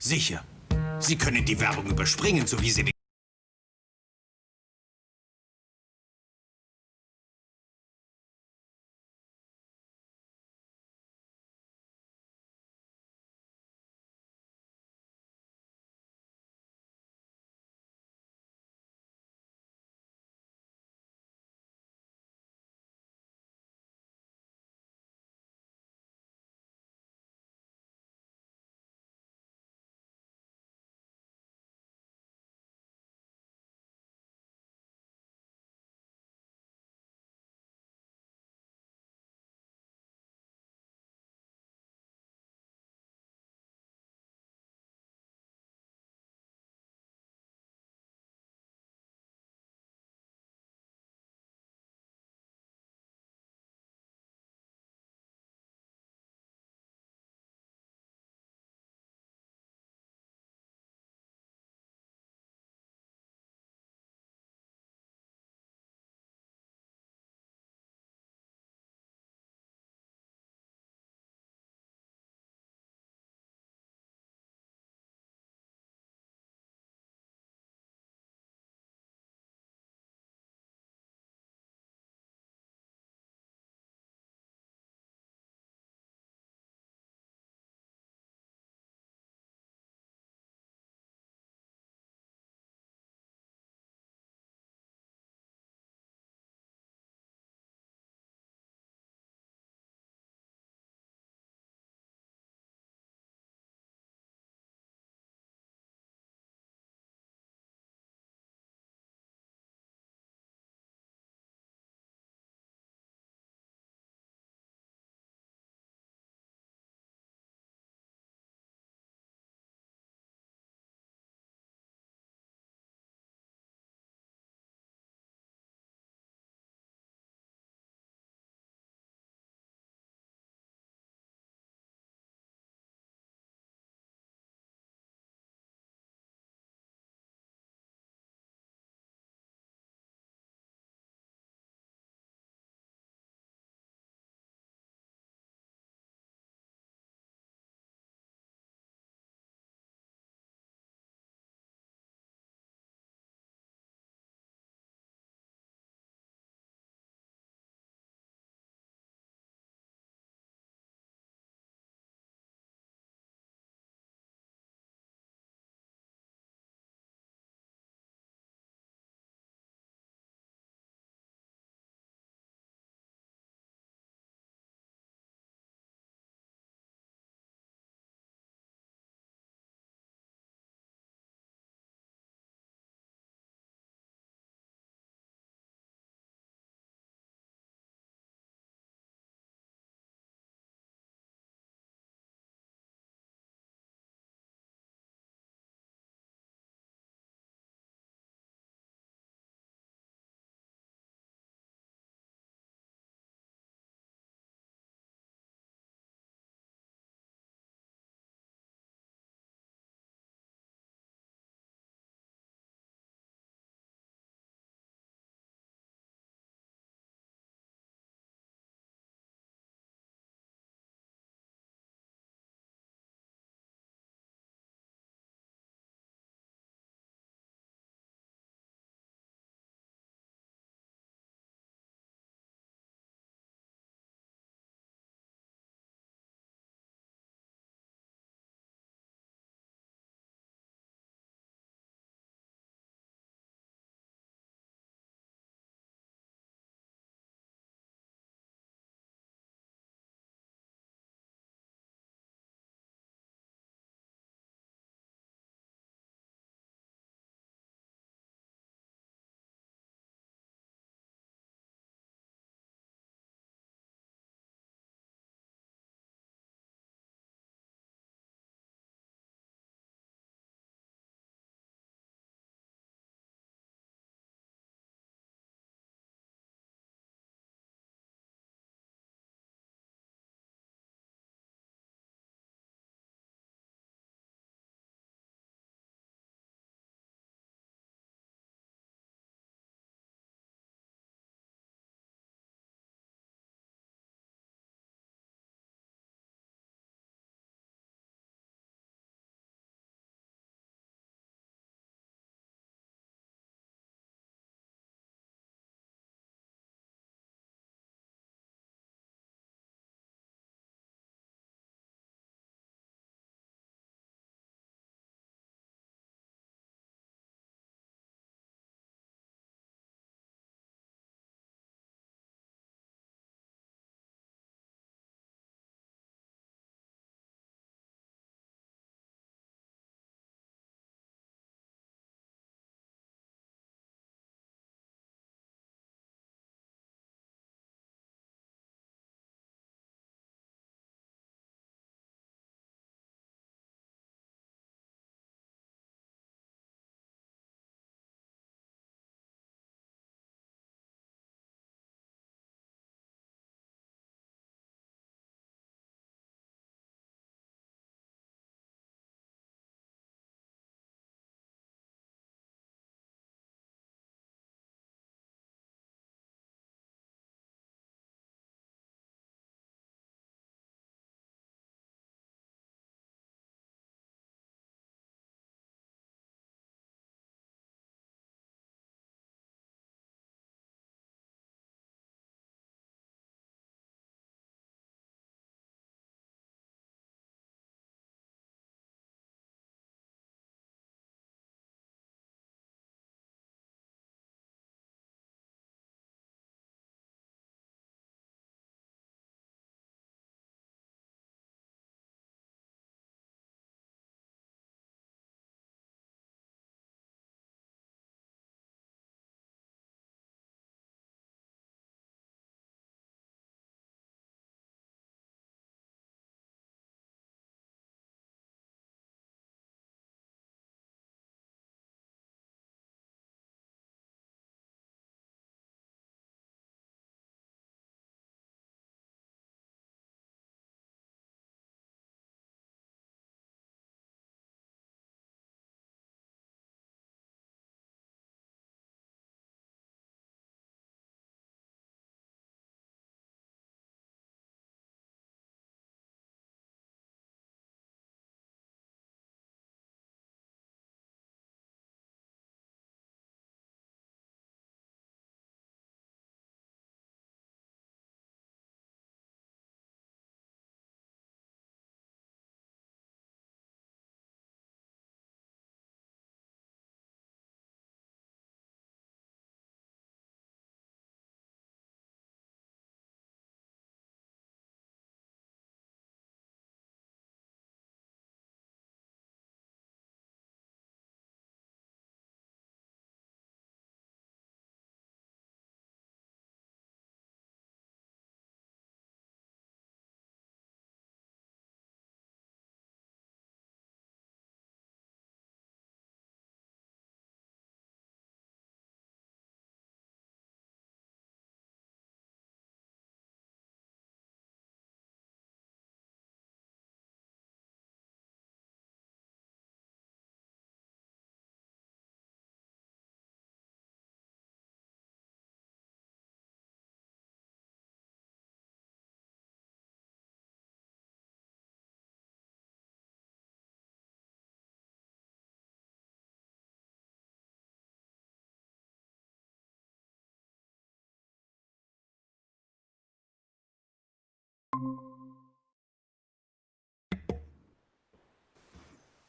Sicher. Sie können die Werbung überspringen, so wie Sie den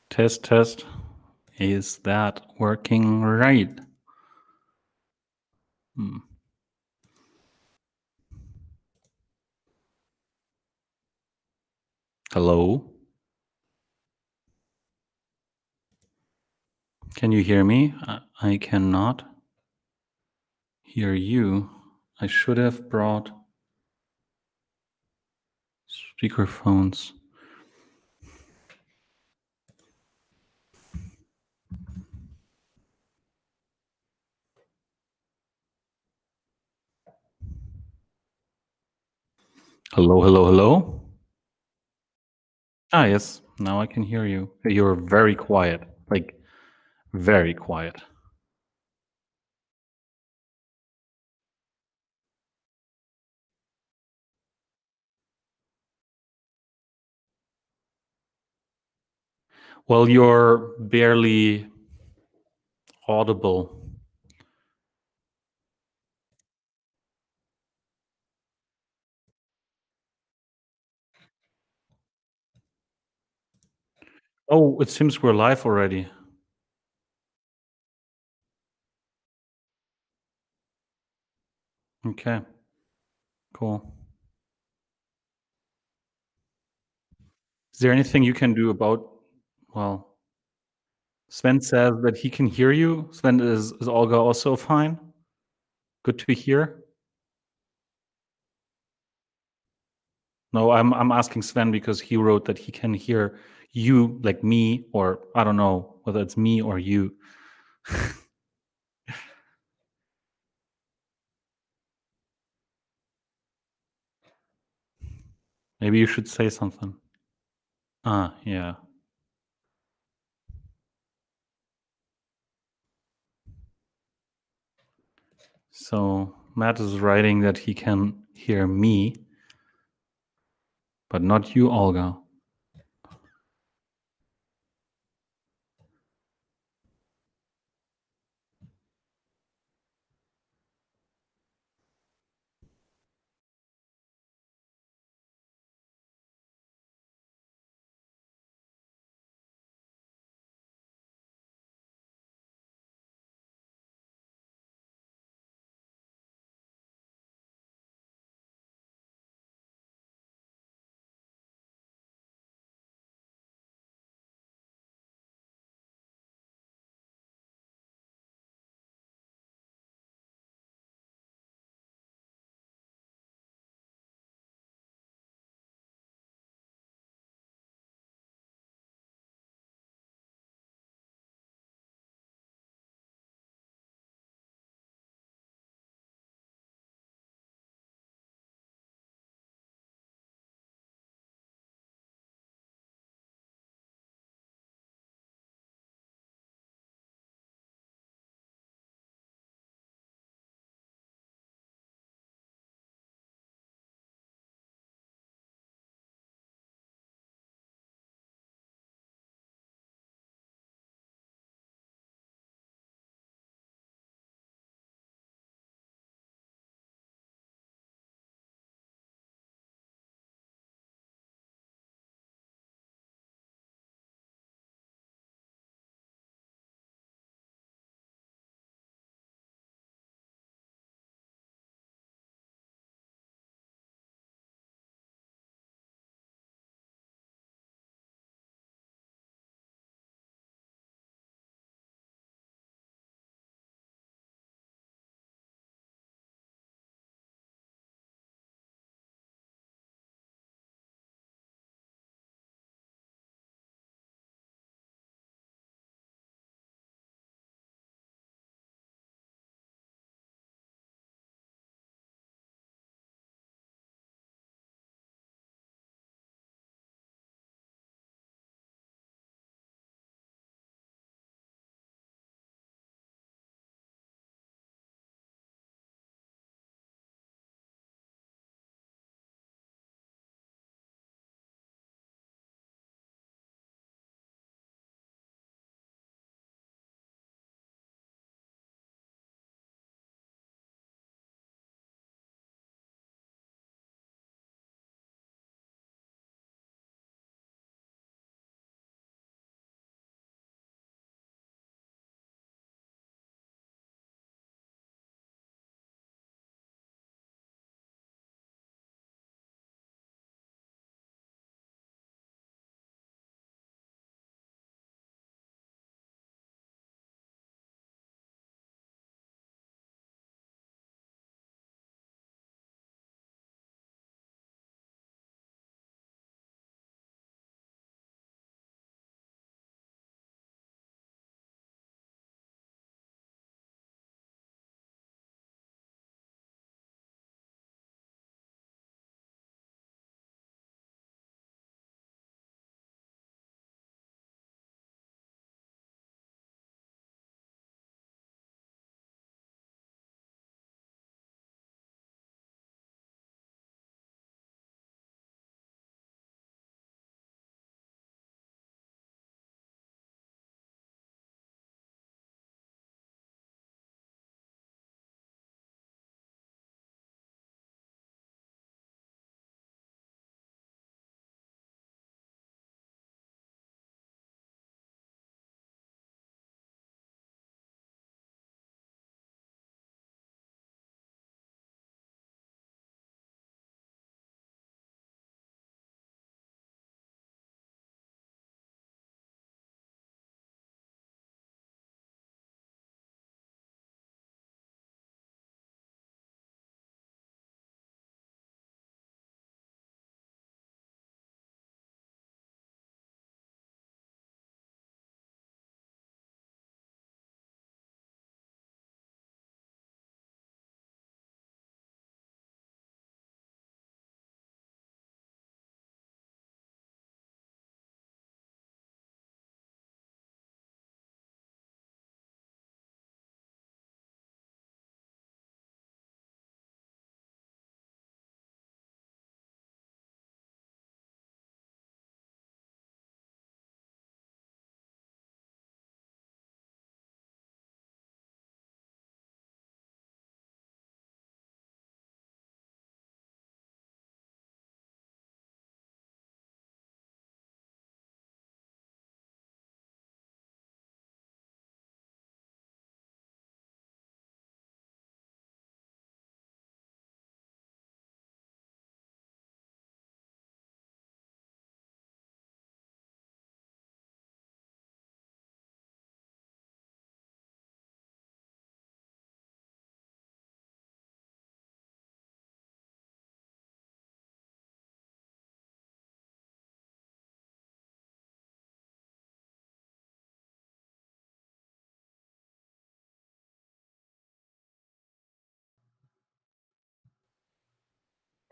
Test, test. Is that working right? Hello? Can you hear me? I cannot hear you. I should have brought speakerphones. Hello, hello, hello? Ah, yes. Now I can hear you. You're very quiet. Like, very quiet. Well, you're barely audible. Oh, it seems we're live already. Okay. Cool. Is there anything you can do about, well, Sven says that he can hear you. Sven, is Olga also fine? Good to hear? No, I'm asking Sven because he wrote that he can hear you, like me, or I don't know whether it's me or you. Maybe you should say something. Ah, yeah. So Matt is writing that he can hear me, but not you, Olga.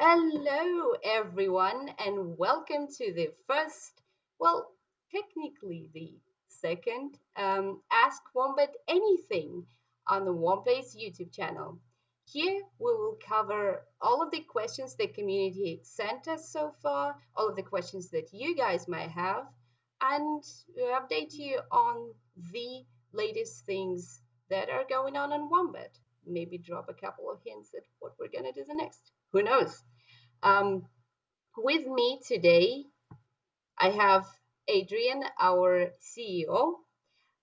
Hello, everyone, and welcome to the first, well, technically the second, Ask Wombat Anything on the Womplay's YouTube channel. Here we will cover all of the questions the community sent us so far, all of the questions that you guys might have, and update you on the latest things that are going on Wombat. Maybe drop a couple of hints at what we're going to do the next. Who knows? Um, with me today, I have Adrian, our CEO,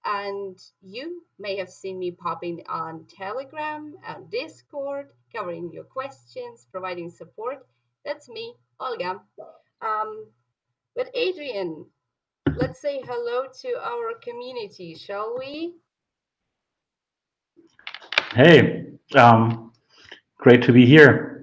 and you may have seen me popping on Telegram and Discord, covering your questions, providing support. That's me, Olga. But Adrian, let's say hello to our community, shall we? Hey, great to be here.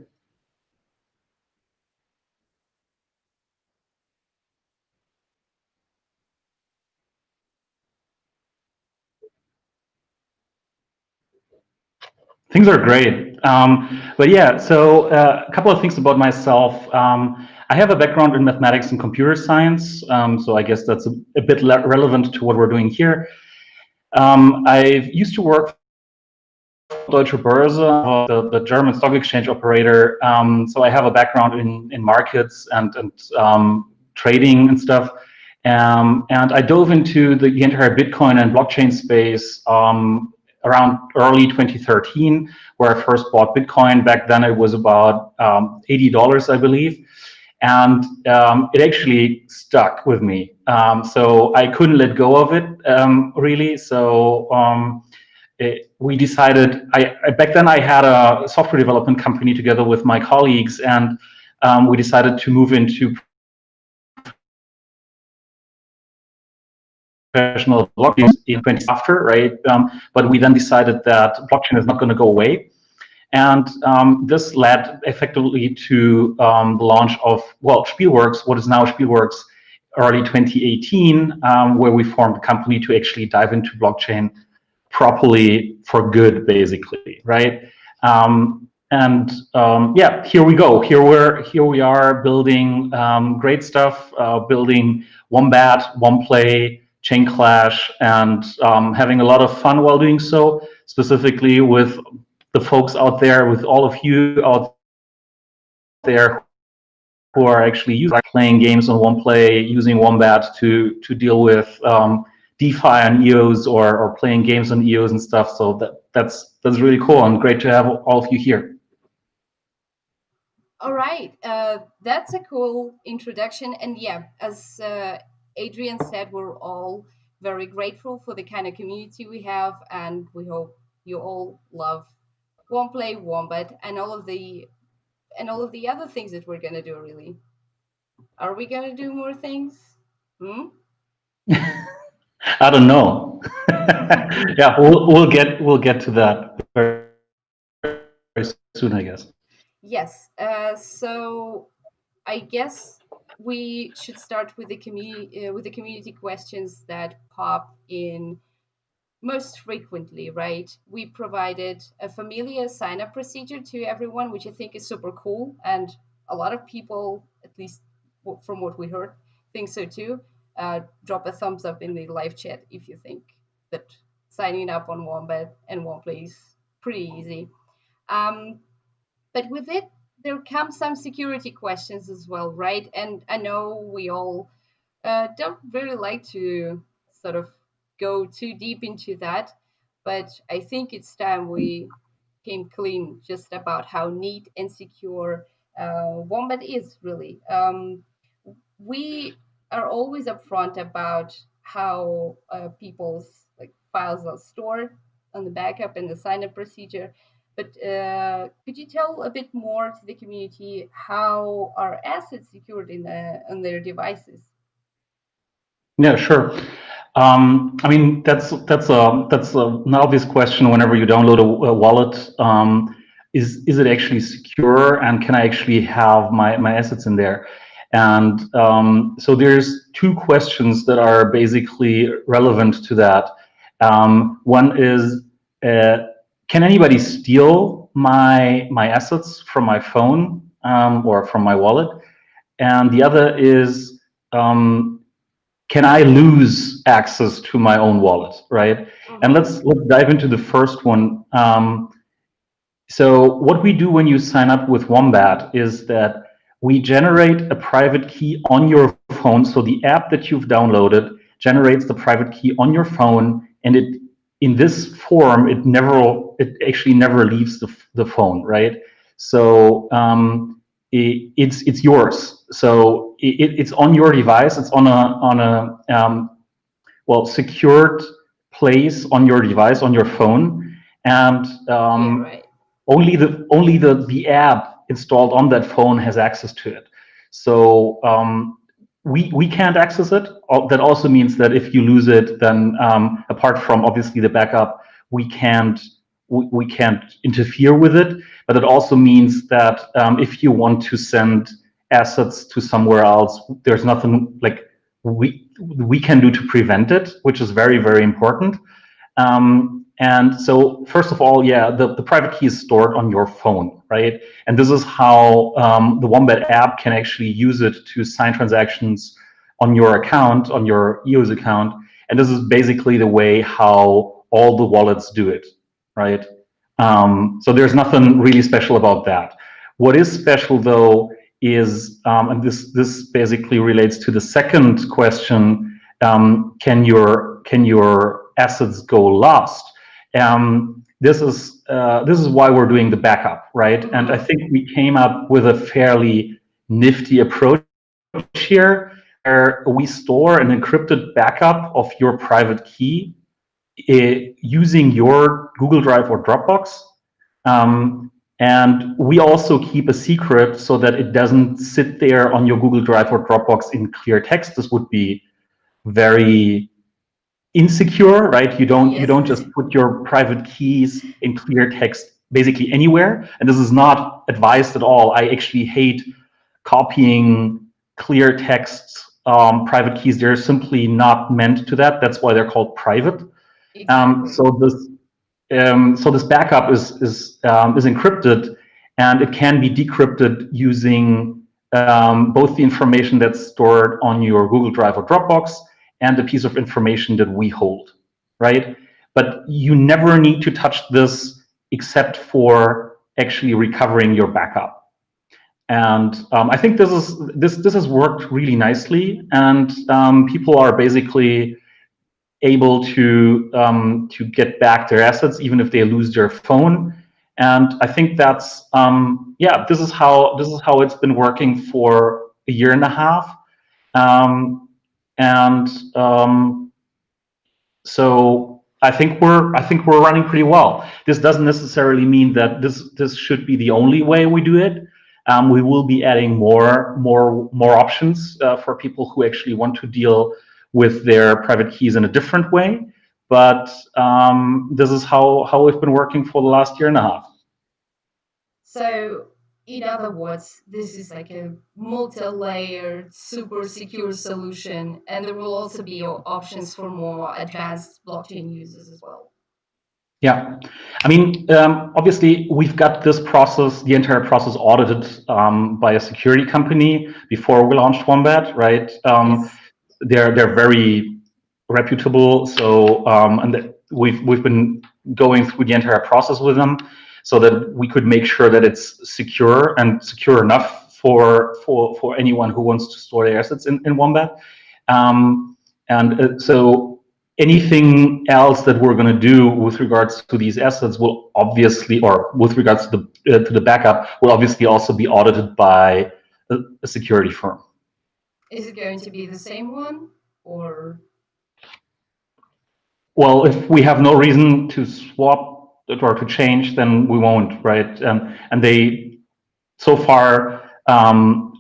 Things are great. But yeah, so a couple of things about myself. I have a background in mathematics and computer science, so I guess that's a bit relevant to what we're doing here. I used to work for Deutsche Börse, the German stock exchange operator. So I have a background in markets and trading and stuff. And I dove into the entire Bitcoin and blockchain space around early 2013, where I first bought Bitcoin. Back then it was about $80, I believe. And it actually stuck with me. So I couldn't let go of it, really. So we decided, back then I had a software development company together with my colleagues, and we decided to move into professional blockchain in 20 after, right? But we then decided that blockchain is not going to go away. And this led effectively to the launch of, well, Spielworks, what is now Spielworks, early 2018, where we formed a company to actually dive into blockchain properly for good, basically, right? Yeah, here we go. Here we are building great stuff, building Wombat, Womplay, Chain Clash, and having a lot of fun while doing so, specifically with the folks out there, with all of you out there who are actually playing games on Womplay, using Wombat to deal with DeFi and EOS or playing games on EOS and stuff. So that's really cool and great to have all of you here. All right, that's a cool introduction. And yeah, as Adrian said, we're all very grateful for the kind of community we have, and we hope you all love Womplay, Wombat, and all of the other things that we're gonna do. Really, are we gonna do more things? I don't know. Yeah, we'll get to that very, very soon, I guess. Yes. So I guess we should start with the community questions that pop in most frequently, right? We provided a familiar sign-up procedure to everyone, which I think is super cool, and a lot of people, at least from what we heard, think so too. Drop a thumbs up in the live chat if you think that signing up on Wombat and Womplay is pretty easy. But with it, there come some security questions as well, right? And I know we all don't really like to sort of go too deep into that, but I think it's time we came clean just about how neat and secure Wombat is, really. We are always upfront about how people's files are stored on the backup and the sign-up procedure. But could you tell a bit more to the community how are assets secured on their devices? Yeah, sure. I mean, that's an obvious question whenever you download a wallet. Is it actually secure, and can I actually have my assets in there? And so there's two questions that are basically relevant to that. One is, can anybody steal my assets from my phone? or from my wallet, and the other is, can I lose access to my own wallet, right? And let's dive into the first one. So what we do when you sign up with Wombat is that we generate a private key on your phone. So the app that you've downloaded generates the private key on your phone, and it, in this form, it actually never leaves the phone, right? So it's yours. So it's on your device. It's on a well, secured place on your device, on your phone, and only the app installed on that phone has access to it. So we can't access it. That also means that if you lose it, then apart from obviously the backup, we can't interfere with it. But it also means that if you want to send assets to somewhere else, there's nothing like we can do to prevent it, which is very, very important. And so first of all, yeah, the private key is stored on your phone, right? And this is how the Wombat app can actually use it to sign transactions on your account, on your EOS account. And this is basically the way how all the wallets do it, right? So there's nothing really special about that. What is special though is, and this basically relates to the second question, can your assets go lost? This is why we're doing the backup, right? And I think we came up with a fairly nifty approach here, where we store an encrypted backup of your private key using your Google Drive or Dropbox. And we also keep a secret so that it doesn't sit there on your Google Drive or Dropbox in clear text. This would be very insecure, right? You don't just put your private keys in clear text basically anywhere. And this is not advised at all. I actually hate copying clear text private keys. They're simply not meant to that. That's why they're called private. So this backup is encrypted, and it can be decrypted using both the information that's stored on your Google Drive or Dropbox and the piece of information that we hold, right? But you never need to touch this except for actually recovering your backup. And I think this has worked really nicely, and people are basically able to get back their assets even if they lose their phone. And I think that's yeah, this is how it's been working for a year and a half. So I think we're running pretty well. This doesn't necessarily mean that this should be the only way we do it. We will be adding more options for people who actually want to deal with their private keys in a different way. But this is how we've been working for the last year and a half. So, in other words, this is like a multi-layered, super secure solution, and there will also be options for more advanced blockchain users as well. Yeah, I mean, obviously, we've got this process, the entire process, audited by a security company before we launched Wombat, right? They're very reputable, so and we've been going through the entire process with them, so that we could make sure that it's secure and secure enough for anyone who wants to store their assets in Wombat. So anything else that we're going to do with regards to these assets will obviously, or with regards to the backup, will obviously also be audited by a security firm. Is it going to be the same one, or? Well, if we have no reason to swap it or to change, then we won't, right? And they, so far,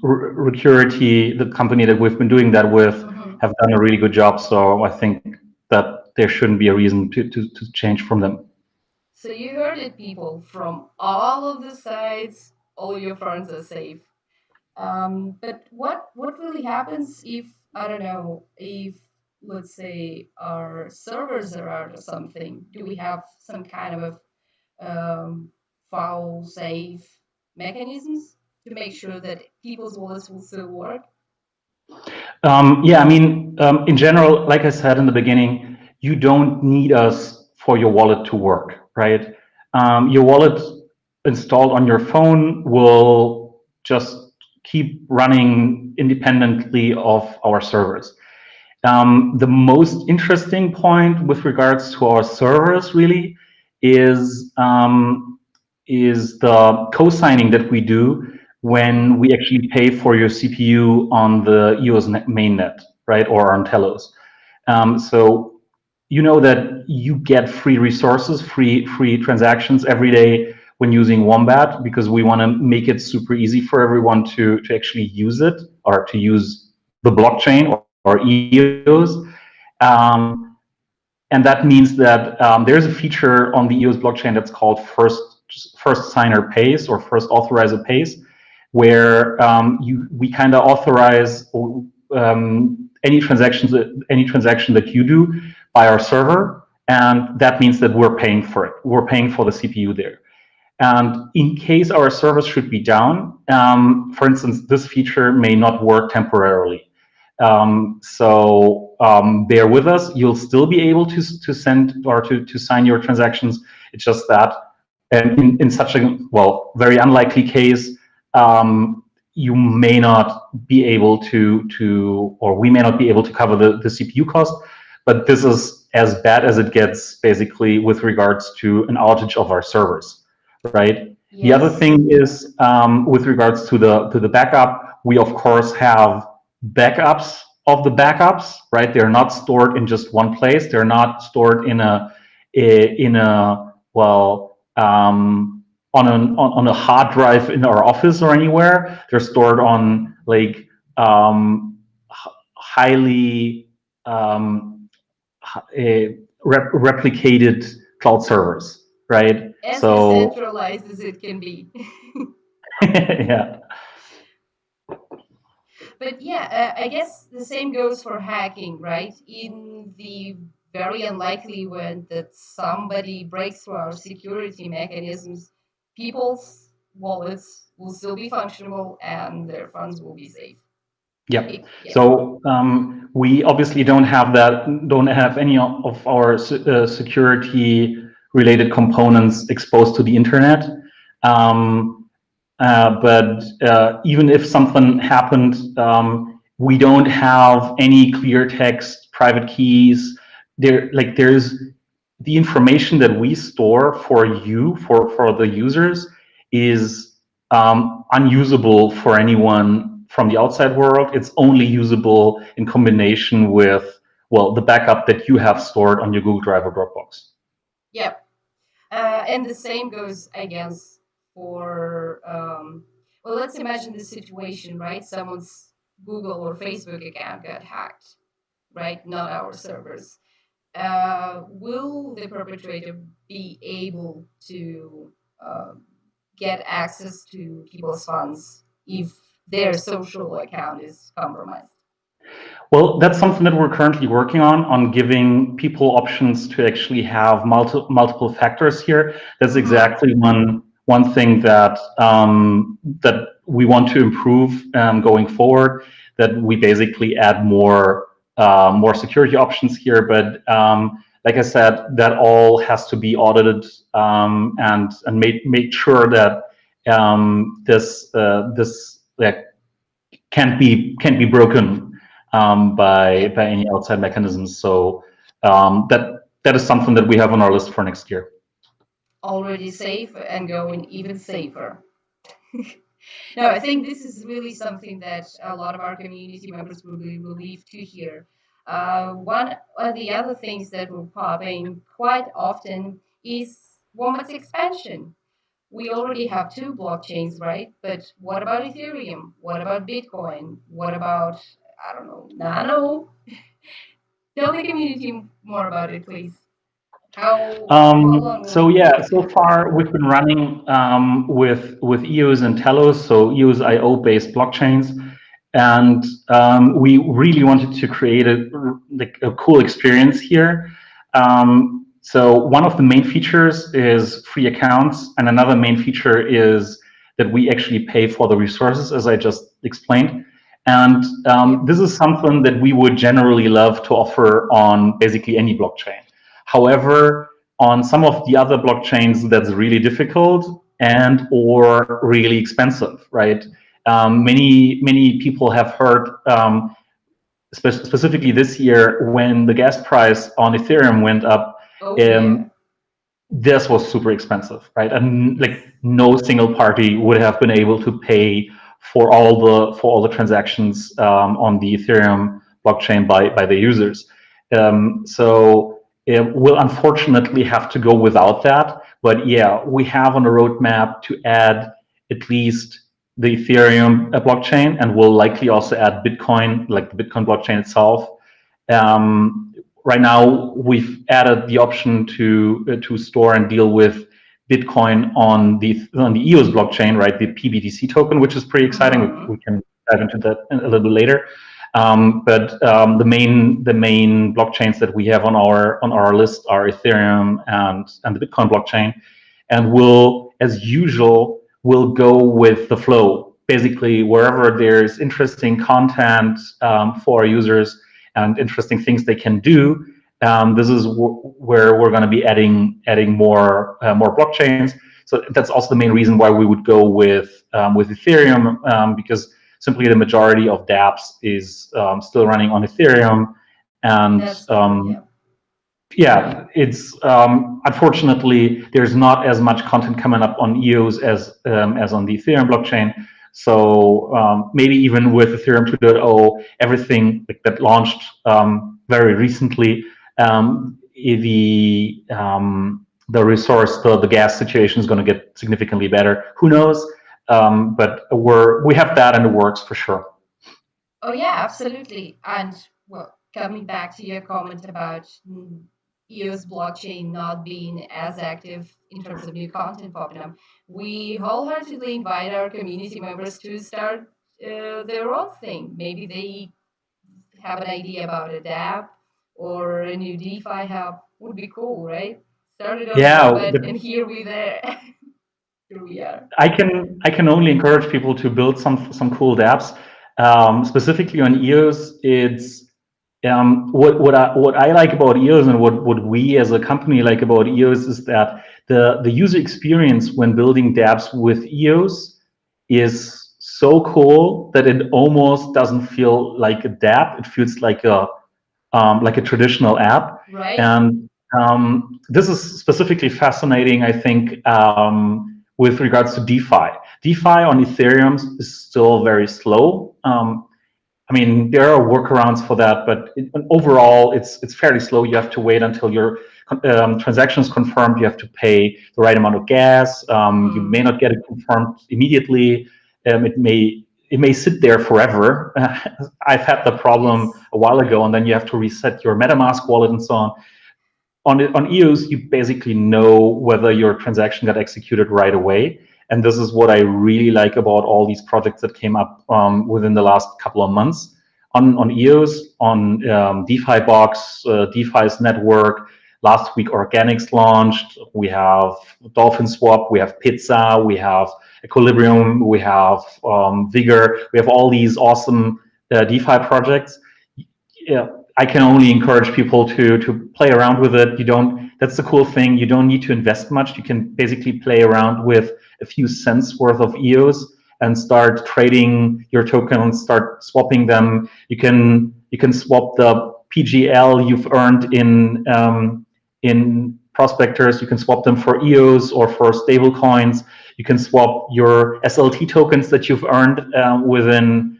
Recurity, the company that we've been doing that with, have done a really good job. So I think that there shouldn't be a reason to change from them. So you heard it, people. From all of the sides, all your funds are safe. But what really happens if, I don't know, if, let's say, our servers are out or something? Do we have some kind of file safe mechanisms to make sure that people's wallets will still work? Yeah, I mean, in general, like I said in the beginning, you don't need us for your wallet to work, right? Your wallet installed on your phone will just keep running independently of our servers. The most interesting point with regards to our servers really is the co-signing that we do when we actually pay for your CPU on the EOS mainnet, right, or on Telos. So you know that you get free resources, free transactions every day when using Wombat, because we want to make it super easy for everyone to actually use it, or to use the blockchain or EOS. And that means that there's a feature on the EOS blockchain that's called first signer pays, or first authorizer pays, where we kind of authorize any transaction that you do by our server, and that means that we're paying for it. We're paying for the CPU there. And in case our servers should be down, for instance, this feature may not work temporarily. So bear with us. You'll still be able to send or to sign your transactions. It's just that in such a, well, very unlikely case, you may not be able to, or we may not be able to cover the CPU cost. But this is as bad as it gets, basically, with regards to an outage of our servers, right? Yes. The other thing is, with regards to the backup, we of course have backups of the backups, right? They're not stored in just one place. They're not stored on a hard drive in our office or anywhere. They're stored on like highly replicated cloud servers, right? As decentralized as it can be. Yeah. But yeah, I guess the same goes for hacking, right? In the very unlikely event that somebody breaks through our security mechanisms, people's wallets will still be functional and their funds will be safe. Yeah. So we obviously don't have any of our security-related components exposed to the internet. But even if something happened, we don't have any clear text, private keys. There's the information that we store for the users is unusable for anyone from the outside world. It's only usable in combination with, well, the backup that you have stored on your Google Drive or Dropbox. Yep. And the same goes, I guess, for, well, let's imagine the situation, right? Someone's Google or Facebook account got hacked, right? Not our servers. Will the perpetrator be able to get access to people's funds if their social account is compromised? Well, that's something that we're currently working on giving people options to actually have multiple factors here. That's exactly one thing that that we want to improve going forward. That we basically add more security options here, but like I said, that all has to be audited and make sure that this can't be broken by any outside mechanisms. So that is something that we have on our list for next year. Already safe and going even safer. No, I think this is really something that a lot of our community members will be relieved to hear. One of the other things that will pop in quite often is Wombat's expansion. We already have 2 blockchains, right? But what about Ethereum? What about Bitcoin? What about, I don't know, Nano? Tell the community more about it, please. So yeah, so far we've been running with EOS and Telos, so EOS IO based blockchains, and we really wanted to create a cool experience here. So one of the main features is free accounts, and another main feature is that we actually pay for the resources, as I just explained. And this is something that we would generally love to offer on basically any blockchain. However, on some of the other blockchains, that's really difficult and or really expensive, right? Many people have heard, specifically this year, when the gas price on Ethereum went up, this was super expensive, right? And like no single party would have been able to pay for all the transactions on the Ethereum blockchain by the users. So it will unfortunately have to go without that. But yeah, we have on the roadmap to add at least the Ethereum blockchain, and we'll likely also add Bitcoin, like the Bitcoin blockchain itself. Right now, we've added the option to store and deal with Bitcoin on the EOS blockchain, right? The PBTC token, which is pretty exciting. We can dive into that a little bit later. But the main blockchains that we have on our list are Ethereum and the Bitcoin blockchain, and we'll, as usual, go with the flow. Basically, wherever there's interesting content for our users and interesting things they can do, this is where we're going to be adding more blockchains. So that's also the main reason why we would go with Ethereum, because simply the majority of dApps is still running on Ethereum, and yeah, it's unfortunately there's not as much content coming up on EOS as on the Ethereum blockchain. So maybe even with Ethereum 2.0, everything that launched very recently, the resource, the gas situation is going to get significantly better. Who knows? But we have that in the works for sure. Oh yeah, absolutely. And well, coming back to your comment about EOS blockchain not being as active in terms of new content popping up, we wholeheartedly invite our community members to start their own thing. Maybe they have an idea about a dApp or a new DeFi hub. Would be cool, right? Started on Wombat, and here we there. Here we are. I can only encourage people to build some cool dApps. Specifically on EOS, it's what I like about EOS and what we as a company like about EOS is that the user experience when building dApps with EOS is so cool that it almost doesn't feel like a dApp. It feels like a traditional app. Right. And this is specifically fascinating, I think, with regards to DeFi. DeFi on Ethereum is still very slow. I mean, there are workarounds for that, but overall, it's fairly slow. You have to wait until your transaction is confirmed. You have to pay the right amount of gas. You may not get it confirmed immediately. It may sit there forever. I've had the problem a while ago, and then you have to reset your MetaMask wallet and so on. On EOS, you basically know whether your transaction got executed right away. And this is what I really like about all these projects that came up within the last couple of months. On EOS, on DeFi Box, DeFi's network, last week Organics launched. We have Dolphin Swap, we have Pizza, we have Equilibrium, we have Vigor. We have all these awesome DeFi projects. Yeah, I can only encourage people to play around with it. That's the cool thing. You don't need to invest much. You can basically play around with a few cents worth of EOS and start trading your tokens, start swapping them. You can swap the PGL you've earned in prospectors. You can swap them for EOS or for stable coins. You can swap your SLT tokens that you've earned within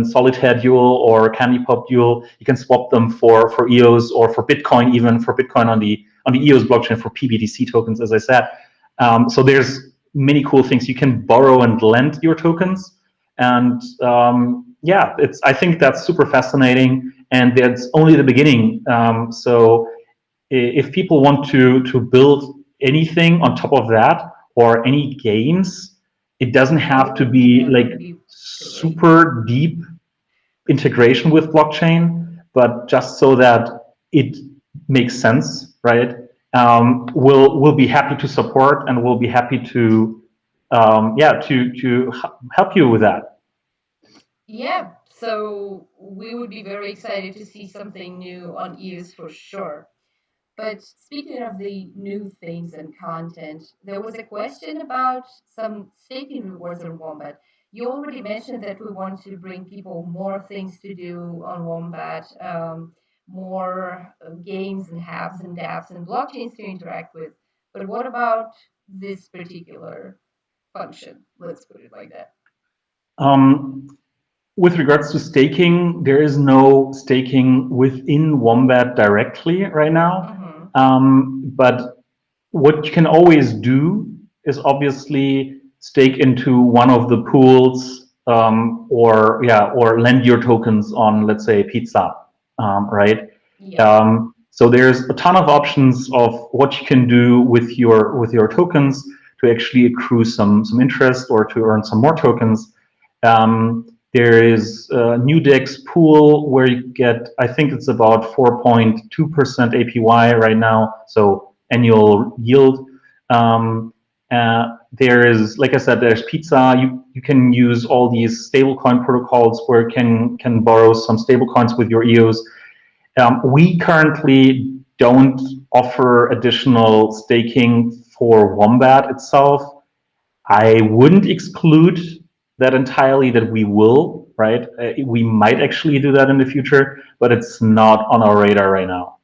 Solitaire Duel or Candy Pop Duel. You can swap them for EOS or for Bitcoin, even for Bitcoin on the EOS blockchain for PBTC tokens, as I said. So there's many cool things. You can borrow and lend your tokens, and yeah, I think that's super fascinating, and that's only the beginning. So if people want to build anything on top of that or any games, it doesn't have to be like super deep integration with blockchain, but just so that it makes sense, right? We'll be happy to support, and we'll be happy to yeah, to help you with that. Yeah, so we would be very excited to see something new on EOS for sure. But speaking of the new things and content, there was a question about some staking rewards on Wombat. You already mentioned that we want to bring people more things to do on Wombat, more games and hubs and dApps and blockchains to interact with. But what about this particular function? Let's put it like that. With regards to staking, there is no staking within Wombat directly right now. But what you can always do is obviously stake into one of the pools, or lend your tokens on, let's say, Pizza, right? Yeah. So there's a ton of options of what you can do with your tokens to actually accrue some interest or to earn some more tokens. There is a new DEX pool where you get, I think it's about 4.2% APY right now, so annual yield. There is, like I said, there's Pizza. You can use all these stablecoin protocols where you can borrow some stablecoins with your EOS. We currently don't offer additional staking for Wombat itself. I wouldn't exclude that entirely that we will, right? We might actually do that in the future, but it's not on our radar right now.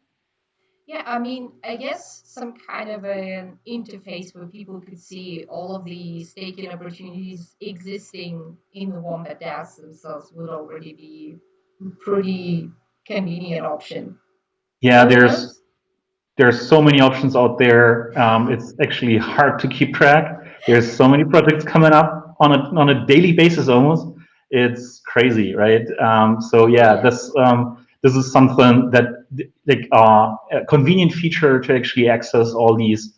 Yeah, I mean, I guess some kind of an interface where people could see all of the staking opportunities existing in the Wombat dApps themselves would already be a pretty convenient option. Yeah, there's so many options out there. It's actually hard to keep track. There's so many projects coming up on a daily basis almost. It's crazy, right? So yeah, this is something that like a convenient feature to actually access all these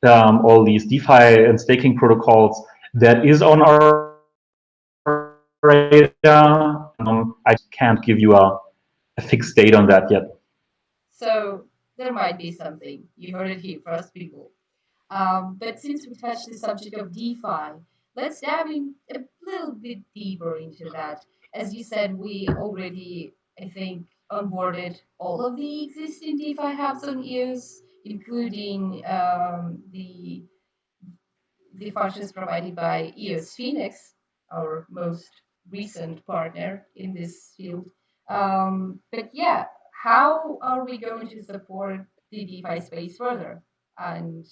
DeFi and staking protocols that is on our radar. I can't give you a fixed date on that yet. So there might be something. You heard it here first, people. But since we touched the subject of DeFi, let's dive in a little bit deeper into that. As you said, we already, I think, onboarded all of the existing DeFi hubs on EOS, including the functions provided by EOS Phoenix, our most recent partner in this field. But yeah, how are we going to support the DeFi space further? And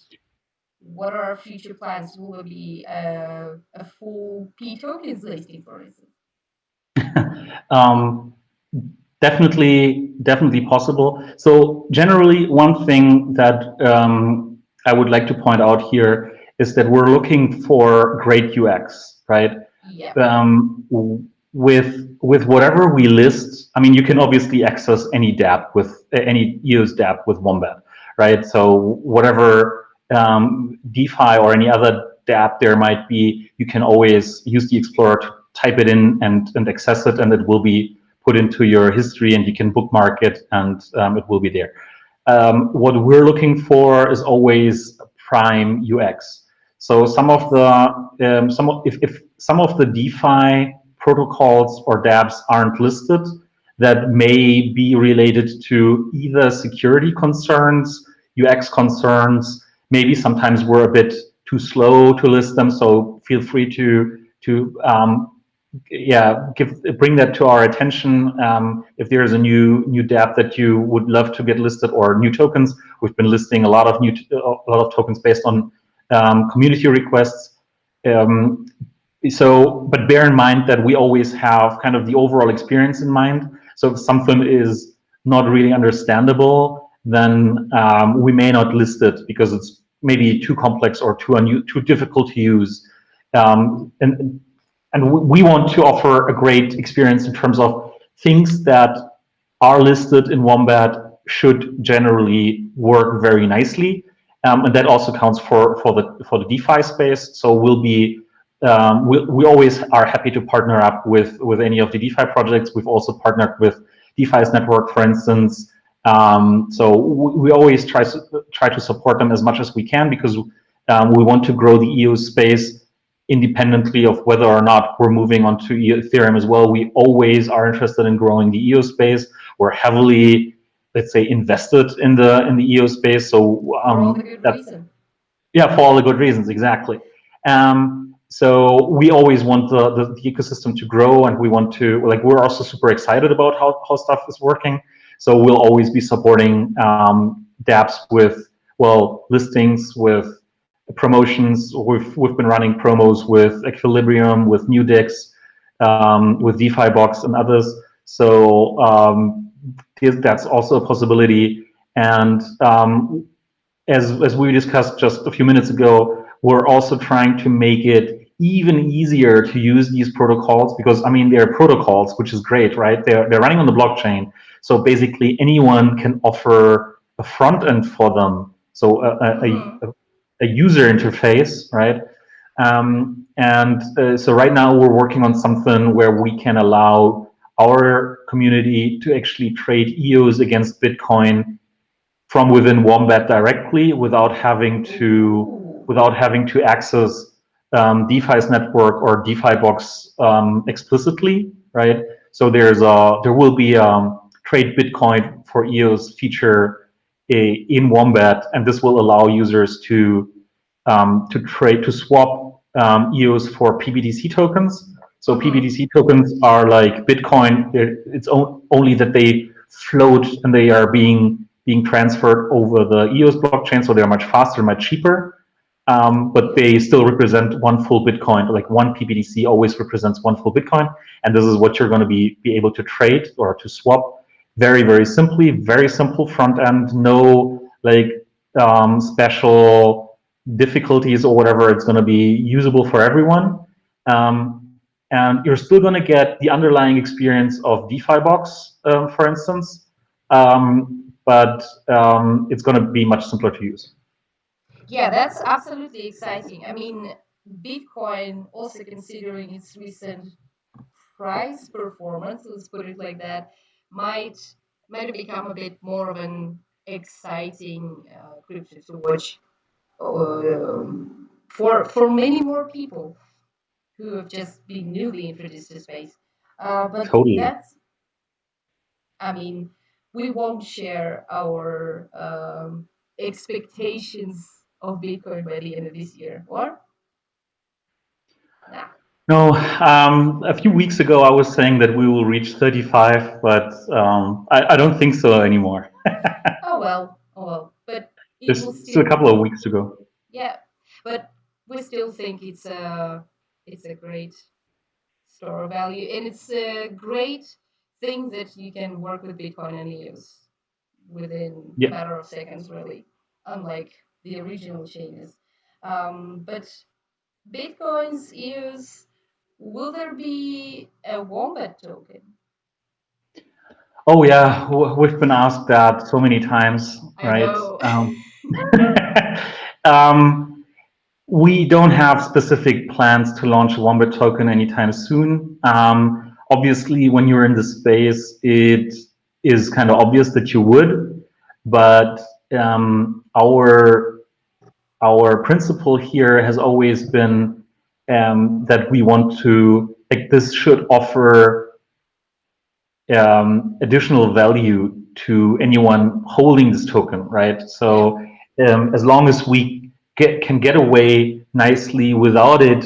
what are our future plans? Will there be a full P tokens listing, for instance? Definitely possible. So generally, one thing that I would like to point out here is that we're looking for great UX, right? Yeah. With whatever we list, I mean, you can obviously access any dApp with any EOS dApp with Wombat, right? So whatever DeFi or any other dApp there might be, you can always use the Explorer to type it in and access it, and it will be put into your history, and you can bookmark it, and it will be there. What we're looking for is always prime UX. So if some of the DeFi protocols or dApps aren't listed, that may be related to either security concerns, UX concerns. Maybe sometimes we're a bit too slow to list them. So feel free to bring that to our attention. If there is a new dApp that you would love to get listed, or new tokens, we've been listing a lot of tokens based on community requests. But bear in mind that we always have kind of the overall experience in mind. So if something is not really understandable, then we may not list it because it's maybe too complex or too difficult to use. And we want to offer a great experience in terms of things that are listed in Wombat should generally work very nicely, and that also counts for the DeFi space. So we always are happy to partner up with any of the DeFi projects. We've also partnered with DeFi's network, for instance. So we always try to support them as much as we can, because we want to grow the EOS space independently of whether or not we're moving on to Ethereum as well. We always are interested in growing the EOS space. We're heavily, let's say, invested in the EOS space. So for all the good reason. Yeah, for all the good reasons, exactly. So we always want the ecosystem to grow, and we want to, like, we're also super excited about how stuff is working. So we'll always be supporting dApps with, well, listings, with promotions. We've been running promos with Equilibrium, with NewDex, with DeFi Box and others. So that's also a possibility. And as we discussed just a few minutes ago, we're also trying to make it even easier to use these protocols, because I mean, they're protocols, which is great, right? They're running on the blockchain. So basically anyone can offer a front end for them. So a user interface, right? So right now we're working on something where we can allow our community to actually trade EOS against Bitcoin from within Wombat directly, without having to access DeFi's network or DeFi Box explicitly, right? So there will be a trade Bitcoin for EOS feature in Wombat, and this will allow users to swap EOS for PBDC tokens. So PBDC tokens are like Bitcoin. It's only that they float and they are being transferred over the EOS blockchain, so they're much faster, much cheaper. But they still represent one full Bitcoin. Like one PBDC always represents one full Bitcoin, and this is what you're going to be able to trade or to swap very, very simply. Very simple front end, no like special difficulties or whatever. It's going to be usable for everyone, and you're still going to get the underlying experience of DeFi Box, for instance, but it's going to be much simpler to use. Yeah, that's absolutely exciting. I mean, Bitcoin, also considering its recent price performance, let's put it like that, might become a bit more of an exciting crypto to watch for many more people who have just been newly introduced to space. But Totally. that's, I mean, we won't share our expectations of Bitcoin by the end of this year, or? Nah. No, a few weeks ago I was saying that we will reach 35, but I don't think so anymore. Oh well, but it Just will still, a couple of weeks ago. yeah, but we still think it's a great store of value, and it's a great thing that you can work with Bitcoin and EOS within a matter of seconds, really, unlike the original chains. But Bitcoin's EOS, will there be a Wombat token? Oh yeah, we've been asked that so many times, right? We don't have specific plans to launch a Wombat token anytime soon. Obviously, when you're in the space, it is kind of obvious that you would, but our principle here has always been that we want to, like, this should offer additional value to anyone holding this token, right? So as long as we can get away nicely without it,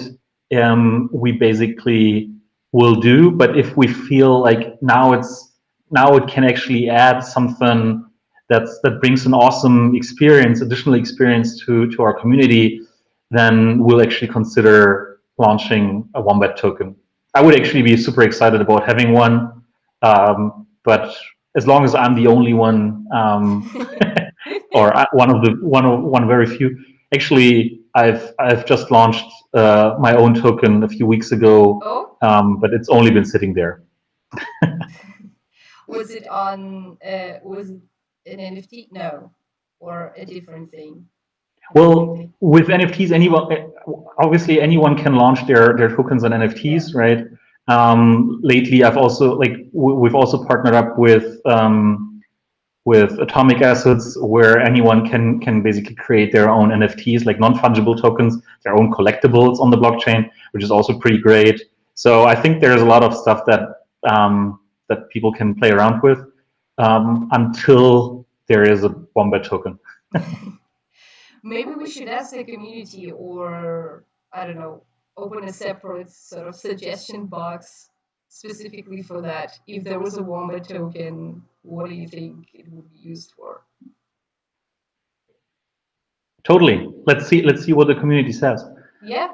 we basically will do. But if we feel like now it can actually add something that brings an awesome experience, additional experience to our community, then we'll actually consider launching a Wombat token. I would actually be super excited about having one. But as long as I'm the only one, or one very few. Actually, I've just launched my own token a few weeks ago, but it's only been sitting there. Was it was it an NFT? No, or a different thing? Well, with NFTs, obviously anyone can launch their tokens on NFTs, right? Lately, we've also partnered up with with atomic assets, where anyone can basically create their own NFTs, like non-fungible tokens, their own collectibles on the blockchain, which is also pretty great. So I think there's a lot of stuff that that people can play around with until there is a Wombat token. Maybe we should ask the community, or I don't know, open a separate sort of suggestion box specifically for that. If there was a Wombat token, what do you think it would be used for? Totally. Let's see what the community says. Yeah,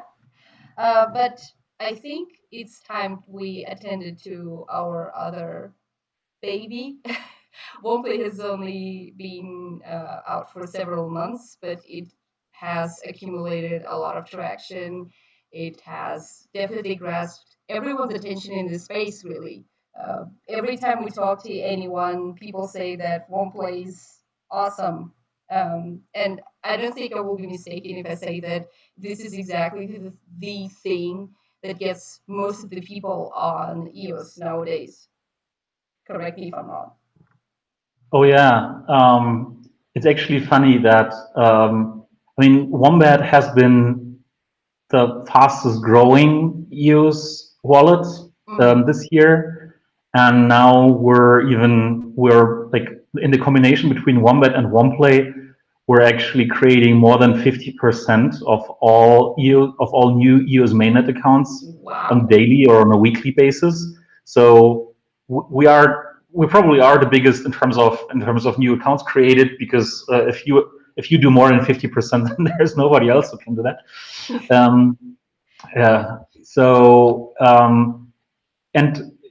but I think it's time we attended to our other baby. Womplay has only been out for several months, but it has accumulated a lot of traction. It has definitely grasped everyone's attention in this space, really. Every time we talk to anyone, people say that Womplay is awesome. And I don't think I will be mistaken if I say that this is exactly the thing that gets most of the people on EOS nowadays. Correct me if I'm wrong. Oh yeah, it's actually funny that I mean, Wombat has been the fastest growing EOS wallet this year, and now we're like in the combination between Wombat and Womplay, we're actually creating more than 50% of all new EOS mainnet accounts on daily or on a weekly basis. So we probably are the biggest in terms of new accounts created, because if you do more than 50%, then there's nobody else who can do that. And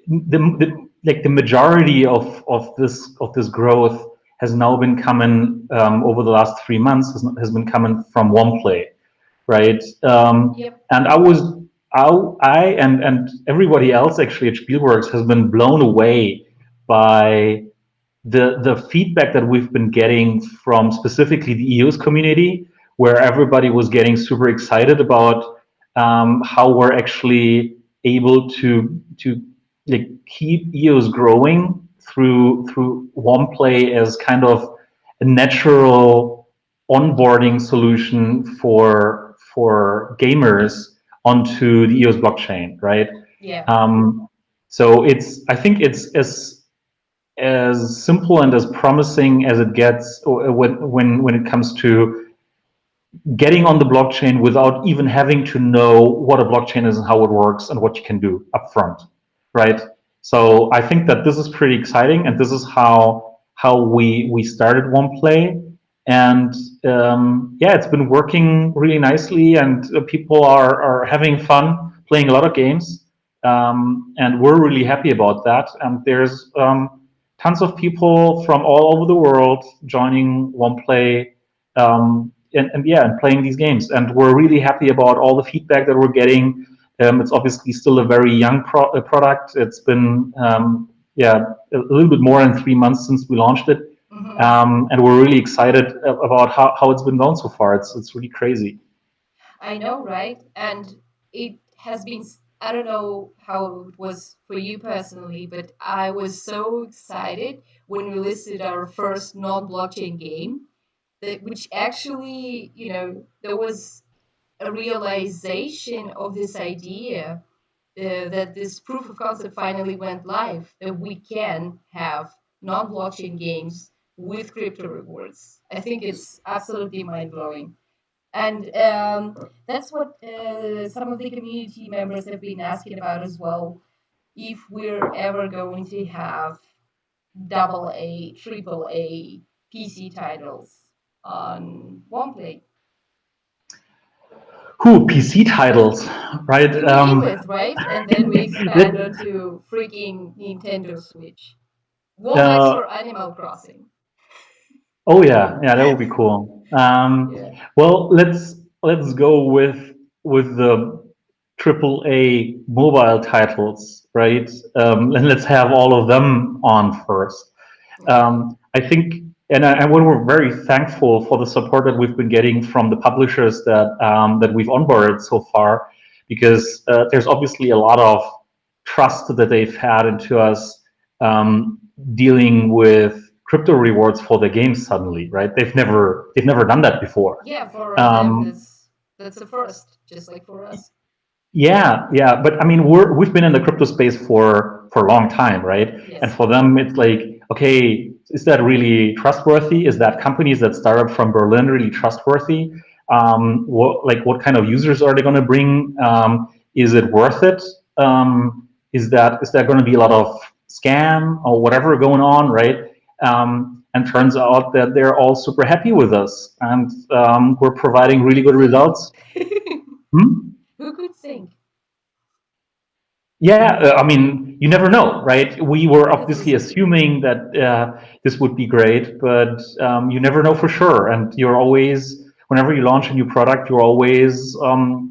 the majority of this growth has now been coming over the last 3 months, has been coming from Womplay, right? Yep. And I and everybody else actually at Spielworks has been blown away by the feedback that we've been getting from specifically the EOS community, where everybody was getting super excited about how we're actually able to like keep EOS growing through Womplay as kind of a natural onboarding solution for gamers onto the EOS blockchain, right? Yeah. So I think it's as simple and as promising as it gets when it comes to getting on the blockchain without even having to know what a blockchain is and how it works and what you can do upfront, right? So I think that this is pretty exciting, and this is how we started Womplay, and yeah, it's been working really nicely, and people are having fun playing a lot of games, and we're really happy about that. And there's tons of people from all over the world joining Womplay, and playing these games, and we're really happy about all the feedback that we're getting. It's obviously still a very young product. It's been a little bit more than 3 months since we launched it, and we're really excited about how it's been going so far. It's really crazy. I know, right? And it has been, I don't know how it was for you personally, but I was so excited when we listed our first non-blockchain game, which actually, there was a realization of this idea that this proof of concept finally went live, that we can have non-blockchain games with crypto rewards. I think it's absolutely mind-blowing. And that's what some of the community members have been asking about as well. If we're ever going to have AA, AAA PC titles on Womplay. PC titles, right? To begin with, right? And then we expand onto freaking Nintendo Switch. Wombats for Animal Crossing. Oh yeah, that would be cool. Well, let's go with the AAA mobile titles, right? And let's have all of them on first. I think, and we're very thankful for the support that we've been getting from the publishers that we've onboarded so far, because there's obviously a lot of trust that they've had into us, dealing with crypto rewards for their games suddenly, right? They've never done that before. Yeah, for them that's a first, just like for us. Yeah, but I mean, we've been in the crypto space for a long time, right? Yes. And for them, it's like, okay, is that really trustworthy? Is that companies that start up from Berlin really trustworthy? What kind of users are they going to bring? Is it worth it? Is there going to be a lot of scam or whatever going on, right? And turns out that they're all super happy with us, and we're providing really good results. Who could think? Yeah, I mean, you never know, right? We were obviously assuming that this would be great, but you never know for sure. And you're always, whenever you launch a new product, you're always a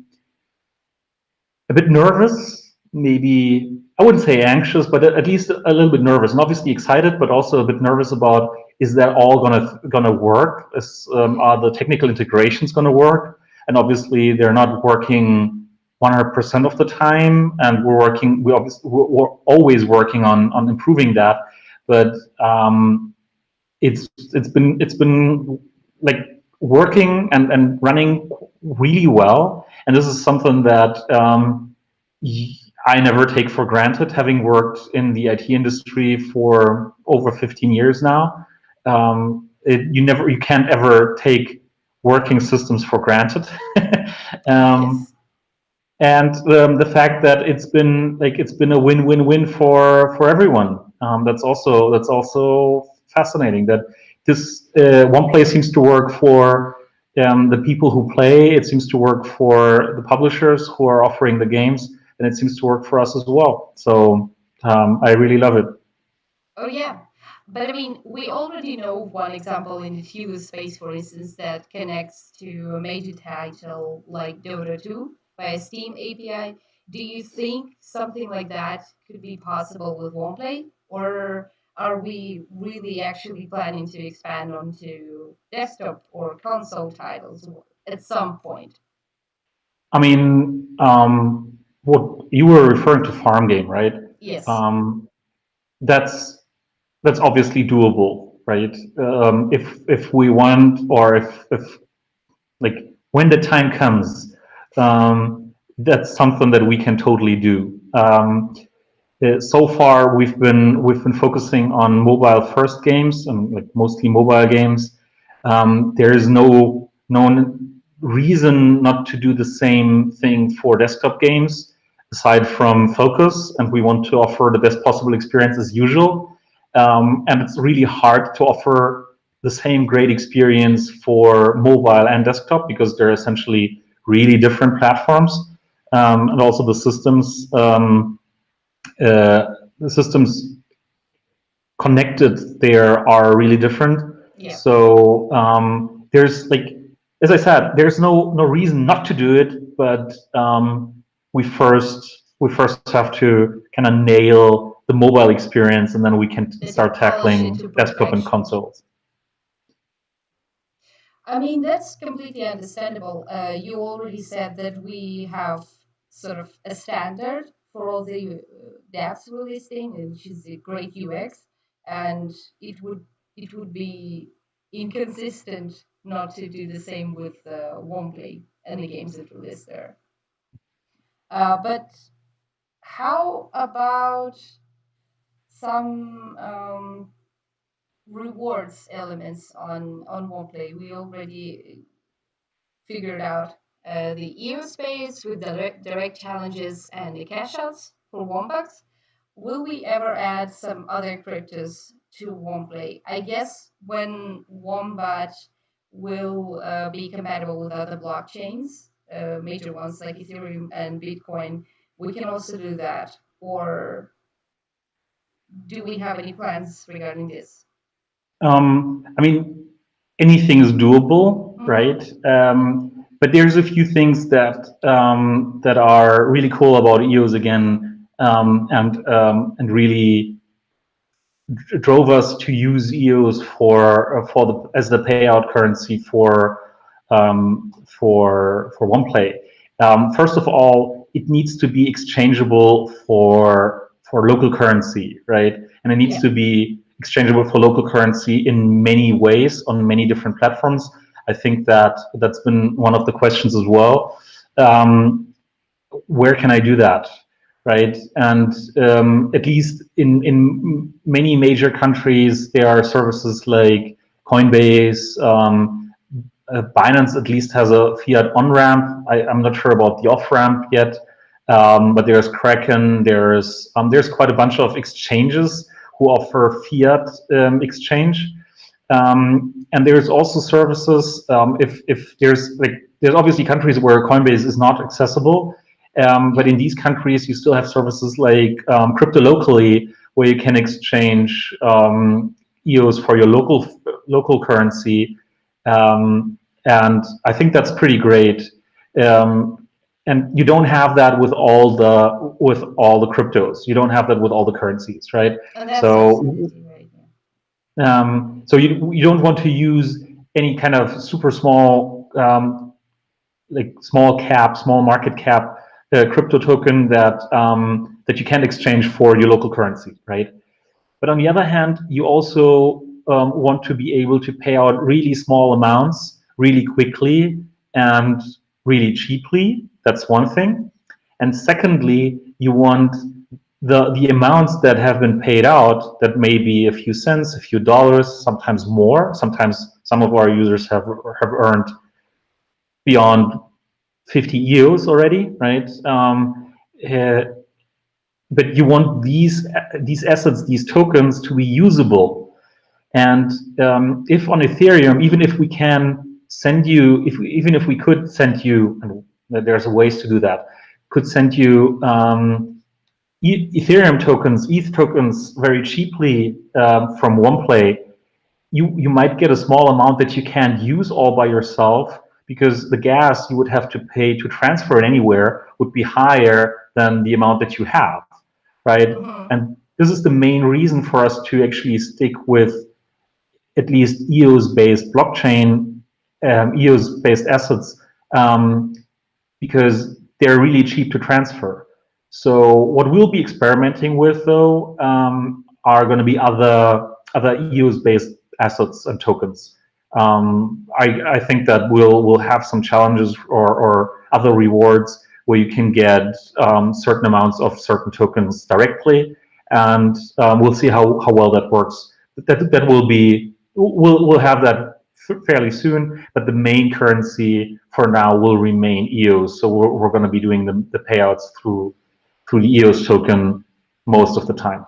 bit nervous, maybe, I wouldn't say anxious, but at least a little bit nervous, and obviously excited, but also a bit nervous about, is that all gonna work? Are the technical integrations gonna work? And obviously they're not working 100% of the time, and we're always working on improving that. But it's been like working and running really well, and this is something that I never take for granted, having worked in the IT industry for over 15 years now. You can't ever take working systems for granted. Yes. And the fact that it's been a win-win-win for everyone. That's also fascinating. That this Womplay seems to work for the people who play. It seems to work for the publishers who are offering the games, and it seems to work for us as well. So I really love it. Oh yeah, but I mean, we already know one example in the TU space, for instance, that connects to a major title like Dota 2 by a Steam API. Do you think something like that could be possible with Womplay, or are we really actually planning to expand onto desktop or console titles at some point? I mean, what you were referring to, farm game, right? Yes. That's obviously doable, right? If we want, or if like when the time comes, that's something that we can totally do. So far, we've been focusing on mobile first games, and like mostly mobile games. There is no reason not to do the same thing for desktop games, aside from focus, and we want to offer the best possible experience as usual. And it's really hard to offer the same great experience for mobile and desktop, because they're essentially really different platforms, and also the systems connected there are really different. Yeah. So there's, like, as I said, there's no reason not to do it, but we first have to kind of nail the mobile experience, and then we can start tackling desktop and consoles. I mean, that's completely understandable. You already said that we have sort of a standard for all the devs we're listing, which is a great UX, and it would be inconsistent not to do the same with Womplay and the games that we list there. But how about some rewards elements on Womplay? We already figured out the EU space with direct challenges and the cash outs for Wombats. Will we ever add some other cryptos to Womplay? I guess when Wombat will be compatible with other blockchains, major ones like Ethereum and Bitcoin, we can also do that. Or do we have any plans regarding this? I mean, anything is doable, right? But there's a few things that that are really cool about EOS again, and really drove us to use EOS as the payout currency for Womplay. First of all, it needs to be exchangeable for local currency, right? And it needs to be exchangeable for local currency in many ways on many different platforms. I think that that's been one of the questions as well. Where can I do that, right? And at least in many major countries, there are services like Coinbase. Binance at least has a fiat on-ramp. I'm not sure about the off-ramp yet, but there's Kraken. There's quite a bunch of exchanges who offer fiat exchange. And there's also services, if there's obviously countries where Coinbase is not accessible, but in these countries you still have services like Crypto Locally, where you can exchange EOS for your local currency, and I think that's pretty great. And you don't have that with all the cryptos. You don't have that with all the currencies, right? Oh, that's so. absolutely right. Yeah. So you don't want to use any kind of super small, like small market cap crypto token that that you can't exchange for your local currency, right? But on the other hand, you also want to be able to pay out really small amounts really quickly and really cheaply. That's one thing. And secondly, you want the amounts that have been paid out, that may be a few cents, a few dollars, sometimes more. Sometimes some of our users have earned beyond 50 EOS already, right? But you want these assets, these tokens, to be usable. And if on Ethereum, even if we can send you, even if we could send you, and there's ways to do that, could send you Ethereum tokens, ETH tokens very cheaply from Womplay, you might get a small amount that you can't use all by yourself, because the gas you would have to pay to transfer it anywhere would be higher than the amount that you have, right? Mm-hmm. And this is the main reason for us to actually stick with at least EOS-based blockchain, EOS-based assets, because they're really cheap to transfer. So what we'll be experimenting with, though, are going to be other EOS-based assets and tokens. I think that we'll have some challenges or other rewards where you can get certain amounts of certain tokens directly, and we'll see how well that works. That will be, we'll have that fairly soon, but the main currency for now will remain EOS. So we're going to be doing the payouts through the EOS token most of the time.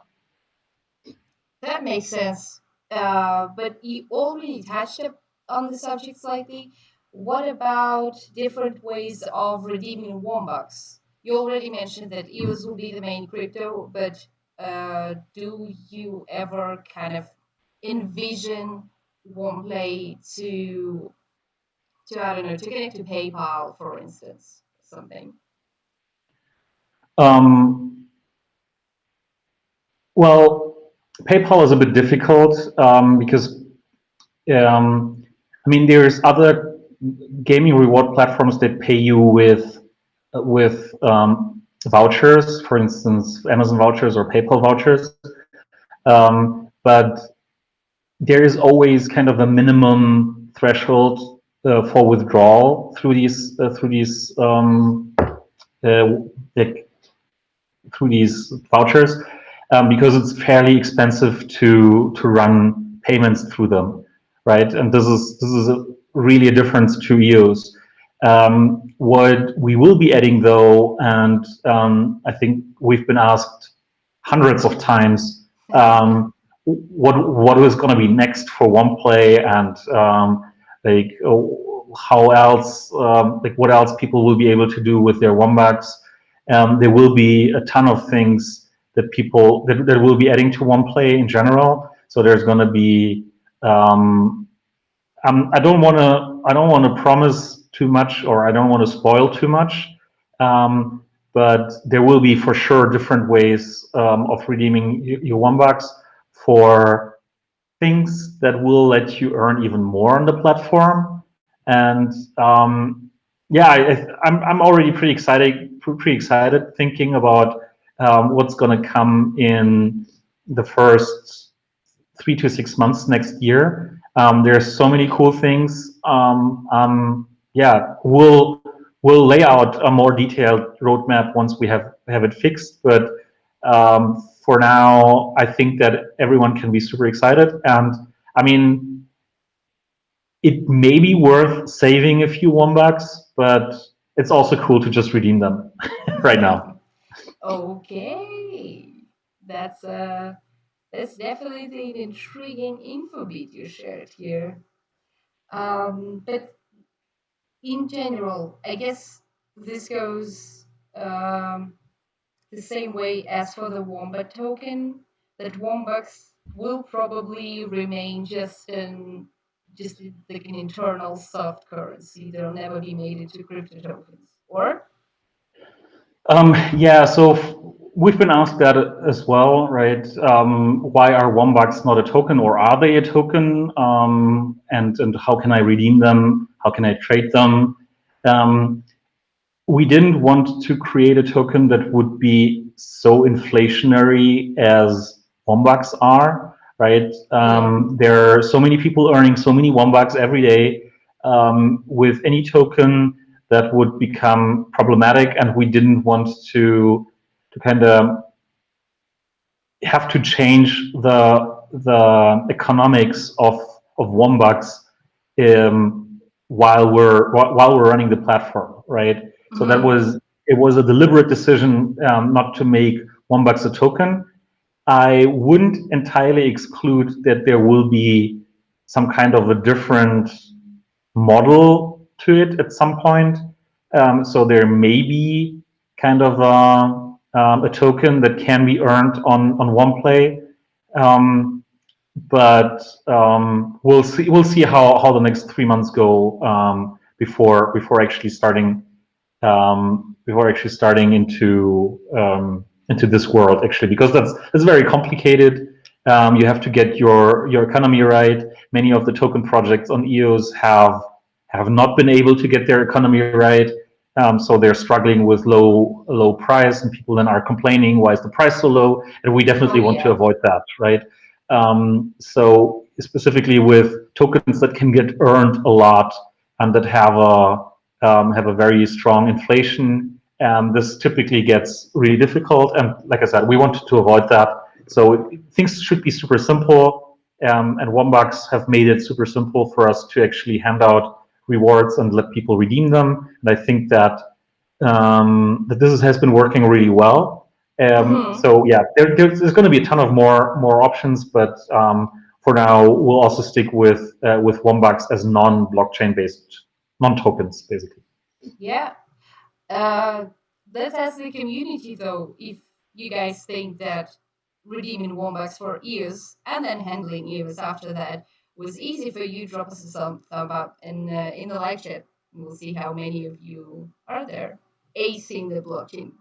That makes sense. But you already touched on the subject slightly. What about different ways of redeeming Wombats? You already mentioned that EOS will be the main crypto, but do you ever kind of envision Womplay to I don't know, to connect to PayPal, for instance, something? Well, PayPal is a bit difficult because I mean, there's other gaming reward platforms that pay you with vouchers, for instance, Amazon vouchers or PayPal vouchers, but there is always kind of a minimum threshold for withdrawal through these vouchers, because it's fairly expensive to run payments through them, right? And this is really a difference to EOS. What we will be adding, though, and I think we've been asked hundreds of times, what is going to be next for Womplay, and how else, what else people will be able to do with their Wombats. There will be a ton of things that people that will be adding to Womplay in general. So there's going to be I don't want to promise too much, or I don't want to spoil too much, but there will be for sure different ways of redeeming your Wombats for things that will let you earn even more on the platform. And yeah, I'm already pretty excited thinking about what's going to come in the first 3 to 6 months next year. There's so many cool things. Yeah, we'll lay out a more detailed roadmap once we have it fixed. But for now, I think that everyone can be super excited. And I mean, it may be worth saving a few Wombats, but it's also cool to just redeem them right now. Okay, that's definitely an intriguing info bit you shared here. But in general, I guess this goes the same way as for the Wombat token, that Wombats will probably remain just like an internal soft currency. They'll never be made into crypto tokens, or? Yeah, so we've been asked that as well, right? Why are Wombats not a token, or are they a token? And how can I redeem them? How can I trade them? We didn't want to create a token that would be so inflationary as Wombats are, right? There are so many people earning so many Wombats every day. With any token, that would become problematic, and we didn't want to kind of have to change the economics of Wombats while we're running the platform, right? So that was a deliberate decision not to make Wombats a token. I wouldn't entirely exclude that there will be some kind of a different model to it at some point. So there may be kind of a token that can be earned on Womplay. But we'll see how the next 3 months go before actually starting into this world, actually, because that's very complicated. You have to get your economy right. Many of the token projects on EOS have not been able to get their economy right. So they're struggling with low price, and people then are complaining, why is the price so low? And we definitely want to avoid that, right? So specifically with tokens that can get earned a lot and that have a very strong inflation, this typically gets really difficult. And like I said, we wanted to avoid that. So things should be super simple, and Wombats have made it super simple for us to actually hand out rewards and let people redeem them. And I think that this has been working really well. So yeah, there's going to be a ton of more options, but for now we'll also stick with Wombats as non-blockchain based, non-tokens basically. Yeah. Let's ask the community though, if you guys think that redeeming Wombats for EOS and then handling EOS after that was easy for you. Drop us a thumb up in the live chat. We'll see how many of you are there acing the blockchain.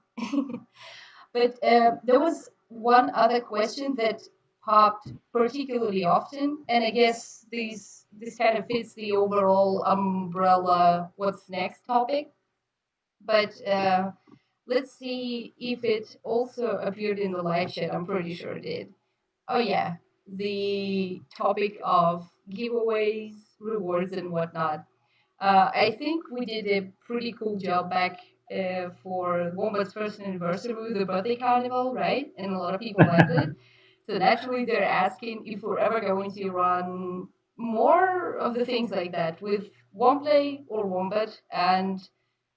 But there was one other question that popped particularly often, and I guess this kind of fits the overall umbrella what's next topic. But let's see if it also appeared in the live chat. I'm pretty sure it did. Oh yeah, the topic of giveaways, rewards, and whatnot. I think we did a pretty cool job back for Wombat's first anniversary with the birthday carnival, right? And a lot of people liked it. So naturally, they're asking if we're ever going to run more of the things like that with Womplay or Wombat. And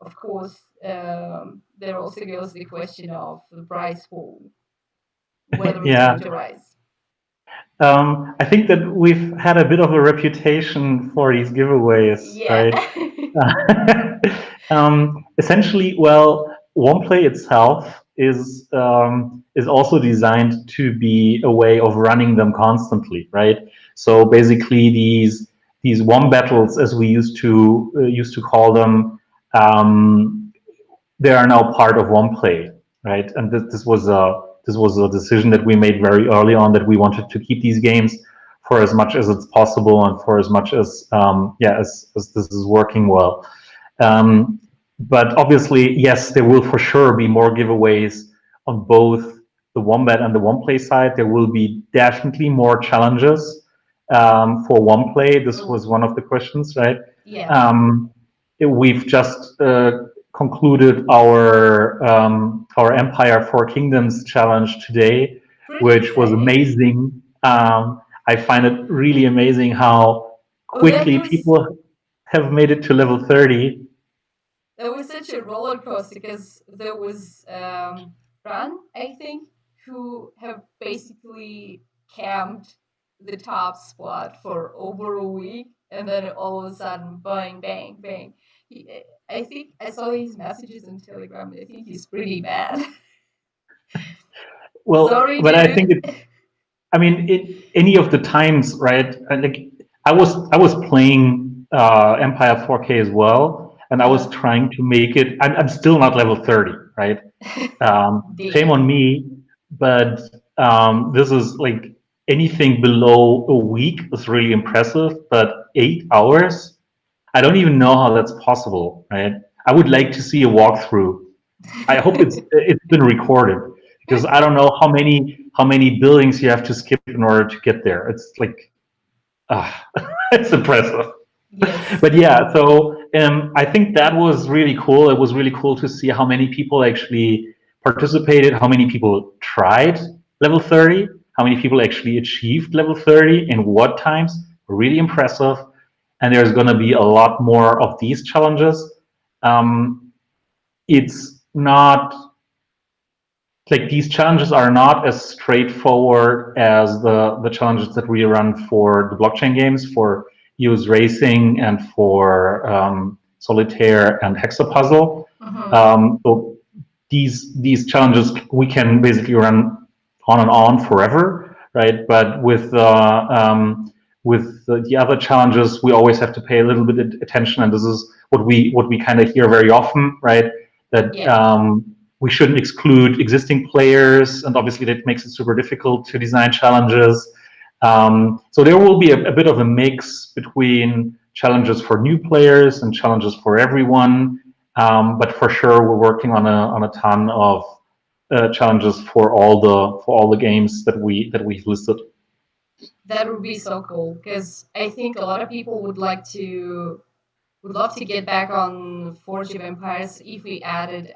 of course, there also goes the question of the prize pool, whether it's going to rise. I think that we've had a bit of a reputation for these giveaways, right? Essentially, well, Womplay itself is also designed to be a way of running them constantly, right? So basically, these Wombattles, as we used to call them, they are now part of Womplay, right? And this was a decision that we made very early on, that we wanted to keep these games for as much as it's possible and for as much as as this is working well. But obviously, yes, there will for sure be more giveaways on both the the Wombat and the Womplay side, there will be definitely more challenges for Womplay. This was one of the questions, right? Yeah. We've just concluded our Empire Four Kingdoms challenge today, which was amazing. I find it really amazing how quickly people have made it to level 30. That was such a roller coaster because there was Ran, I think, who have basically camped the top spot for over a week, and then all of a sudden, bang, bang, bang. I think I saw his messages on Telegram. I think he's pretty bad. Well, Sorry, but dude. I think any of the times, right? Like I was playing Empire 4K as well, and I was trying to make it. I'm still not level 30, right? Shame on me, but this is like anything below a week is really impressive. But 8 hours, I don't even know how that's possible, right? I would like to see a walkthrough. I hope it's been recorded because I don't know how many buildings you have to skip in order to get there. It's like, it's impressive. Yes. But yeah, so I think that was really cool. It was really cool to see how many people actually participated, how many people tried level 30, how many people actually achieved level 30, and what times. Really impressive. And there's going to be a lot more of these challenges. It's not like these challenges are not as straightforward as the challenges that we run for the blockchain games, for EOS Racing and for Solitaire and Hexapuzzle. So these challenges we can basically run on and on forever, right? But with the other challenges, we always have to pay a little bit of attention, and this is what we kind of hear very often, right? That we shouldn't exclude existing players, and obviously that makes it super difficult to design challenges. So there will be a bit of a mix between challenges for new players and challenges for everyone. But for sure, we're working on a ton of challenges for all the games that we've listed. That would be so cool because I think a lot of people would love to get back on Forge of Empires if we added,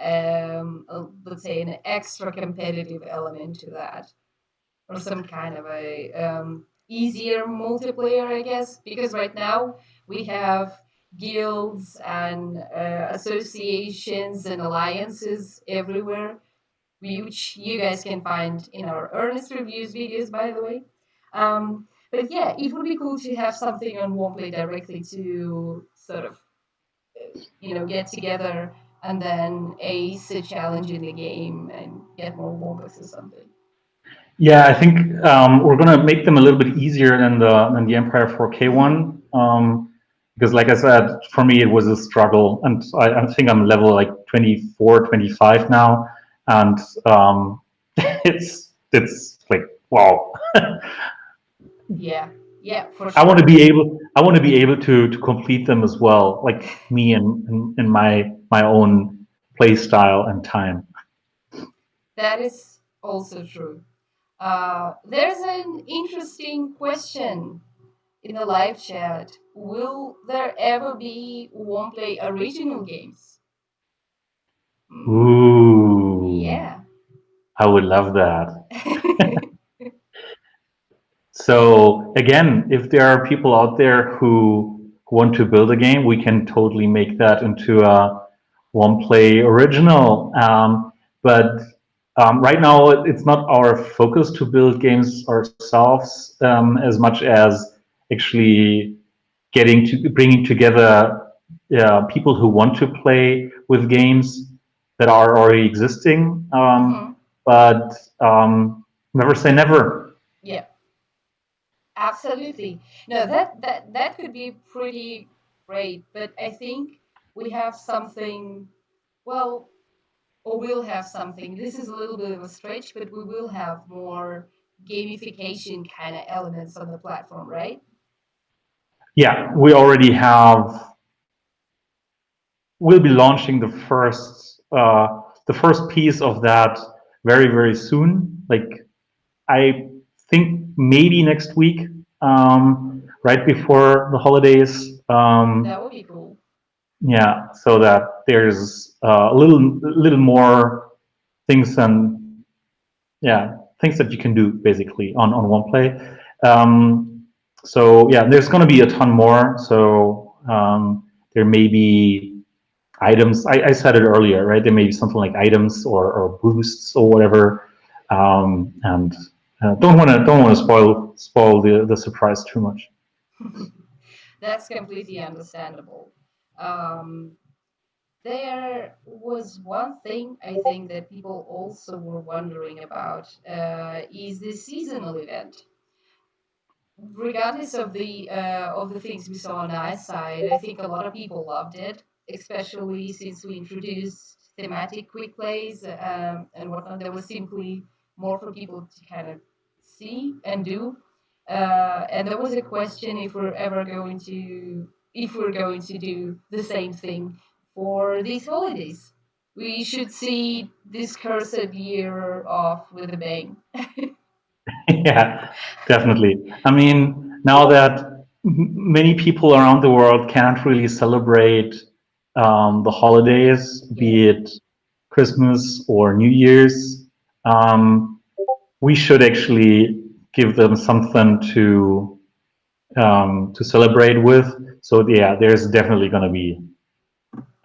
let's say, an extra competitive element to that, or some kind of a easier multiplayer, I guess. Because right now we have guilds and associations and alliances everywhere, which you guys can find in our earnest reviews videos, by the way. But yeah, it would be cool to have something on Womplay directly to sort of, get together and then ace a challenge in the game and get more Wombats or something. Yeah, I think we're gonna make them a little bit easier than the Empire 4K one, because like I said, for me it was a struggle, and I think I'm level like 24, 25 now, and it's like wow. Yeah, for sure. I want to be able to complete them as well, like me in my own play style and time. That is also true. There's an interesting question in the live chat. Will there ever be Womplay original games? Ooh. Yeah. I would love that. So again, if there are people out there who want to build a game, we can totally make that into a Womplay original. But right now, it's not our focus to build games ourselves as much as actually bringing together people who want to play with games that are already existing. But never say never. Yeah. Absolutely. No, that could be pretty great, but I think we have something, well, or we'll have something. This is a little bit of a stretch, but we will have more gamification kind of elements on the platform, right? Yeah, we already have. We'll be launching the first piece of that very, very soon. like I think maybe next week, right before the holidays. That would be cool. Yeah, so that there's a little more things and yeah, things that you can do basically on Womplay. So yeah, there's going to be a ton more. So there may be items. I said it earlier, right? There may be something like items or boosts or whatever. And don't want to spoil the surprise too much. That's completely understandable. Um, there was one thing I think that people also were wondering about is the seasonal event. Regardless of the things we saw on our side, I think a lot of people loved it, especially since we introduced thematic quick plays and whatnot. There was simply more for people to kind of see and do. And there was a question if we're going to do the same thing for these holidays. We should see this cursed year off with a bang. Yeah, definitely. I mean, now that many people around the world can't really celebrate the holidays, be it Christmas or New Year's, we should actually give them something to celebrate with. So yeah, there's definitely going to be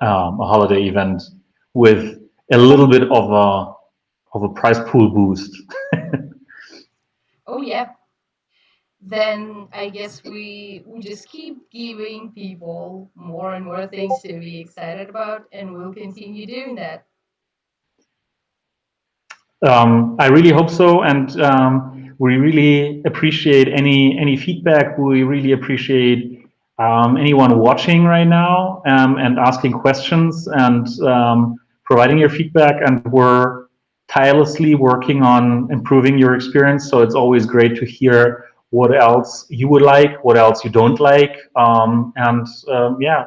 a holiday event with a little bit of a prize pool boost. Oh yeah. Then I guess we just keep giving people more and more things to be excited about, and we'll continue doing that. I really hope so, and we really appreciate any feedback. We really appreciate anyone watching right now and asking questions and providing your feedback. And we're tirelessly working on improving your experience. So it's always great to hear what else you would like, what else you don't like, and yeah,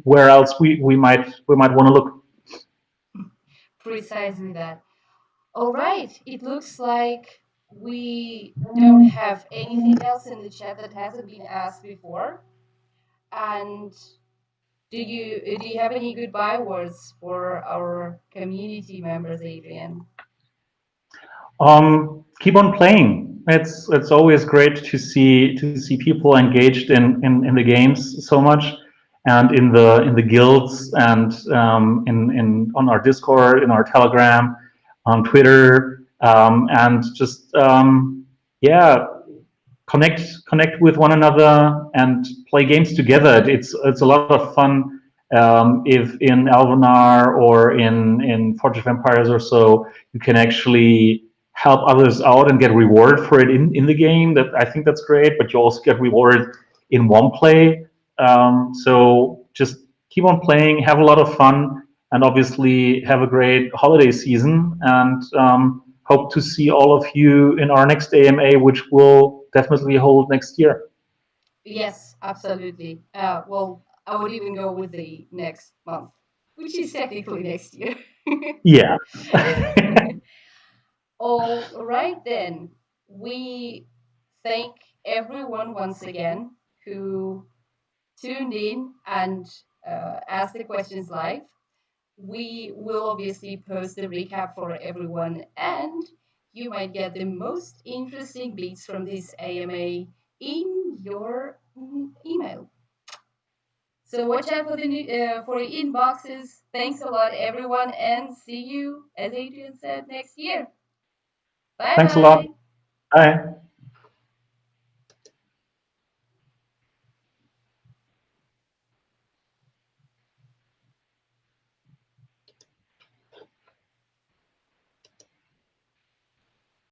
where else we might want to look. Precisely that. All right, it looks like we don't have anything else in the chat that hasn't been asked before. And do you have any goodbye words for our community members, Adrian? Keep on playing. It's always great to see people engaged in the games so much, and in the guilds and in on our Discord, in our Telegram, on Twitter, and just yeah, connect with one another and play games together. It's a lot of fun. If in Alvenar or in Forge of Empires or so, you can actually help others out and get rewarded for it in the game. That I think that's great. But you also get rewarded in Womplay. So just keep on playing, have a lot of fun, and obviously have a great holiday season. And hope to see all of you in our next AMA, which will definitely hold next year. Yes, absolutely. Well, I would even go with the next month, which is technically next year. Yeah. All right, then. We thank everyone once again who tuned in and asked the questions live. We will obviously post the recap for everyone, and you might get the most interesting beats from this AMA in your email. So watch out for for inboxes. Thanks a lot, everyone, and see you, as Adrian said, next year. Bye Thanks a lot. bye. Bye.